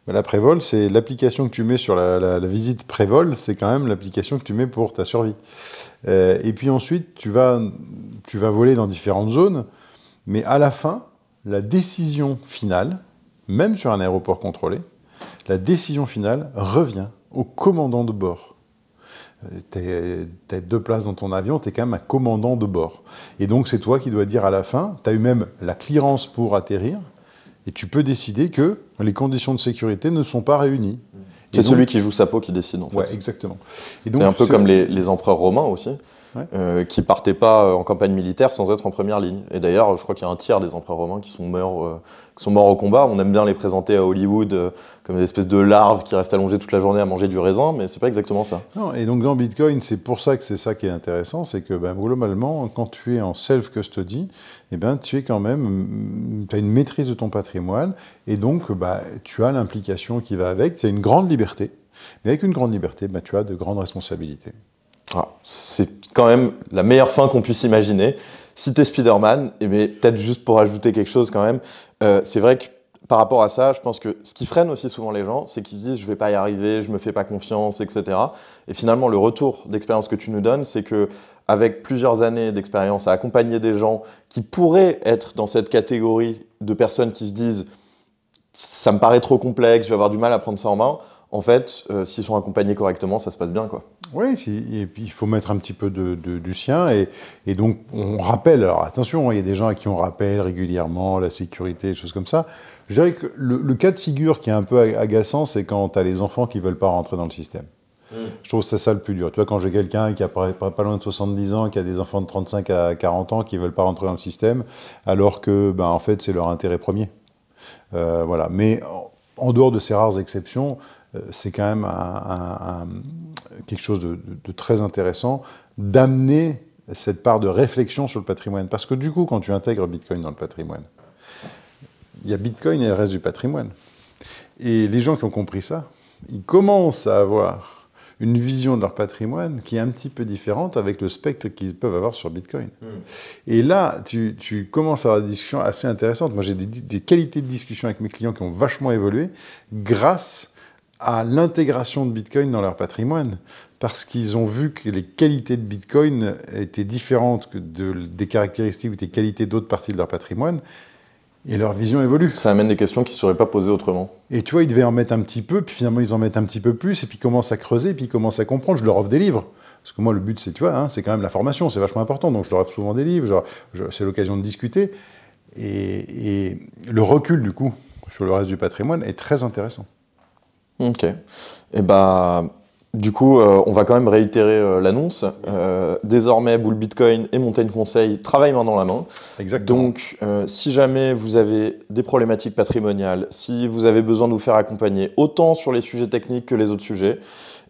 [SPEAKER 1] La prévol, c'est l'application que tu mets sur la visite prévol, c'est quand même l'application que tu mets pour ta survie. Et puis ensuite, tu vas voler dans différentes zones. Mais à la fin, la décision finale, même sur un aéroport contrôlé, la décision finale revient au commandant de bord. T'as 2 places dans ton avion, tu es quand même un commandant de bord. Et donc c'est toi qui dois dire à la fin, tu as eu même la clearance pour atterrir, et tu peux décider que les conditions de sécurité ne sont pas réunies.
[SPEAKER 2] C'est celui qui joue sa peau qui décide en fait.
[SPEAKER 1] Ouais, exactement.
[SPEAKER 2] C'est un peu comme les empereurs romains aussi, qui partaient pas en campagne militaire sans être en première ligne. Et d'ailleurs, je crois qu'il y a un tiers des empereurs romains qui sont morts au combat. On aime bien les présenter à Hollywood comme des espèces de larves qui restent allongées toute la journée à manger du raisin, mais c'est pas exactement ça.
[SPEAKER 1] Non, et donc dans Bitcoin, c'est pour ça que c'est ça qui est intéressant, c'est que globalement, quand tu es en self-custody, tu es quand même, tu as une maîtrise de ton patrimoine, et donc tu as l'implication qui va avec, tu as une grande liberté, mais avec une grande liberté, tu as de grandes responsabilités.
[SPEAKER 2] Ah, c'est quand même la meilleure fin qu'on puisse imaginer. Si t'es Spider-Man, peut-être juste pour ajouter quelque chose quand même, c'est vrai que par rapport à ça, je pense que ce qui freine aussi souvent les gens, c'est qu'ils se disent « je vais pas y arriver, je me fais pas confiance, etc. » Et finalement, le retour d'expérience que tu nous donnes, c'est que avec plusieurs années d'expérience à accompagner des gens qui pourraient être dans cette catégorie de personnes qui se disent « ça me paraît trop complexe, je vais avoir du mal à prendre ça en main », en fait, s'ils sont accompagnés correctement, ça se passe bien, quoi.
[SPEAKER 1] Oui, et puis il faut mettre un petit peu du sien, et donc on rappelle, alors attention, il y a des gens à qui on rappelle régulièrement la sécurité, des choses comme ça. Je dirais que le cas de figure qui est un peu agaçant, c'est quand tu as les enfants qui ne veulent pas rentrer dans le système. Je trouve que c'est ça le plus dur. Tu vois, quand j'ai quelqu'un qui a pas loin de 70 ans, qui a des enfants de 35 à 40 ans qui ne veulent pas rentrer dans le système, alors que, en fait, c'est leur intérêt premier. Voilà. Mais en dehors de ces rares exceptions, c'est quand même quelque chose de très intéressant d'amener cette part de réflexion sur le patrimoine. Parce que du coup, quand tu intègres Bitcoin dans le patrimoine, il y a Bitcoin et le reste du patrimoine. Et les gens qui ont compris ça, ils commencent à avoir une vision de leur patrimoine qui est un petit peu différente avec le spectre qu'ils peuvent avoir sur Bitcoin. Et là, tu commences à avoir des discussions assez intéressantes. Moi, j'ai des qualités de discussion avec mes clients qui ont vachement évolué grâce à l'intégration de Bitcoin dans leur patrimoine, parce qu'ils ont vu que les qualités de Bitcoin étaient différentes des caractéristiques ou des qualités d'autres parties de leur patrimoine, et leur vision évolue.
[SPEAKER 2] Ça amène des questions qui ne seraient pas posées autrement.
[SPEAKER 1] Et tu vois, ils devaient en mettre un petit peu, puis finalement ils en mettent un petit peu plus, et puis ils commencent à creuser, puis ils commencent à comprendre. Je leur offre des livres, parce que moi le but c'est, tu vois, c'est quand même la formation, c'est vachement important, donc je leur offre souvent des livres, c'est l'occasion de discuter, et le recul du coup sur le reste du patrimoine est très intéressant.
[SPEAKER 2] Ok. Et du coup, on va quand même réitérer l'annonce. Désormais, Bull Bitcoin et Montaigne Conseil travaillent main dans la main.
[SPEAKER 1] Exactement.
[SPEAKER 2] Donc, si jamais vous avez des problématiques patrimoniales, si vous avez besoin de vous faire accompagner autant sur les sujets techniques que les autres sujets,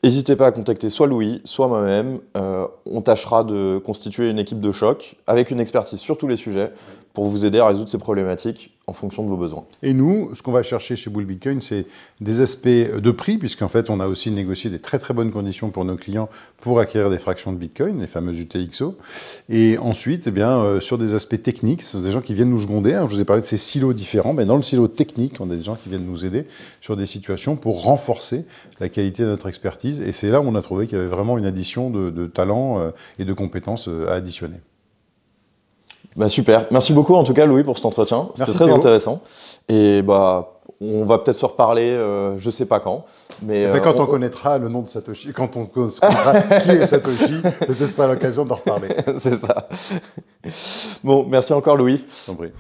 [SPEAKER 2] n'hésitez pas à contacter soit Louis, soit moi-même. On tâchera de constituer une équipe de choc avec une expertise sur tous les sujets pour vous aider à résoudre ces problématiques en fonction de vos besoins.
[SPEAKER 1] Et nous, ce qu'on va chercher chez Bull Bitcoin, c'est des aspects de prix, puisqu'en fait, on a aussi négocié des très très bonnes conditions pour nos clients pour acquérir des fractions de Bitcoin, les fameuses UTXO. Et ensuite, sur des aspects techniques, ce sont des gens qui viennent nous seconder. Je vous ai parlé de ces silos différents, mais dans le silo technique, on a des gens qui viennent nous aider sur des situations pour renforcer la qualité de notre expertise. Et c'est là où on a trouvé qu'il y avait vraiment une addition de talents et de compétences à additionner.
[SPEAKER 2] Super. Merci beaucoup en tout cas Louis pour cet entretien. C'était très intéressant. Et on va peut-être se reparler, je sais pas quand. Mais
[SPEAKER 1] quand on connaîtra le nom de Satoshi, quand on connaîtra qui est Satoshi, peut-être ça sera l'occasion d'en reparler.
[SPEAKER 2] C'est ça. Bon, merci encore Louis.
[SPEAKER 1] Je t'en prie.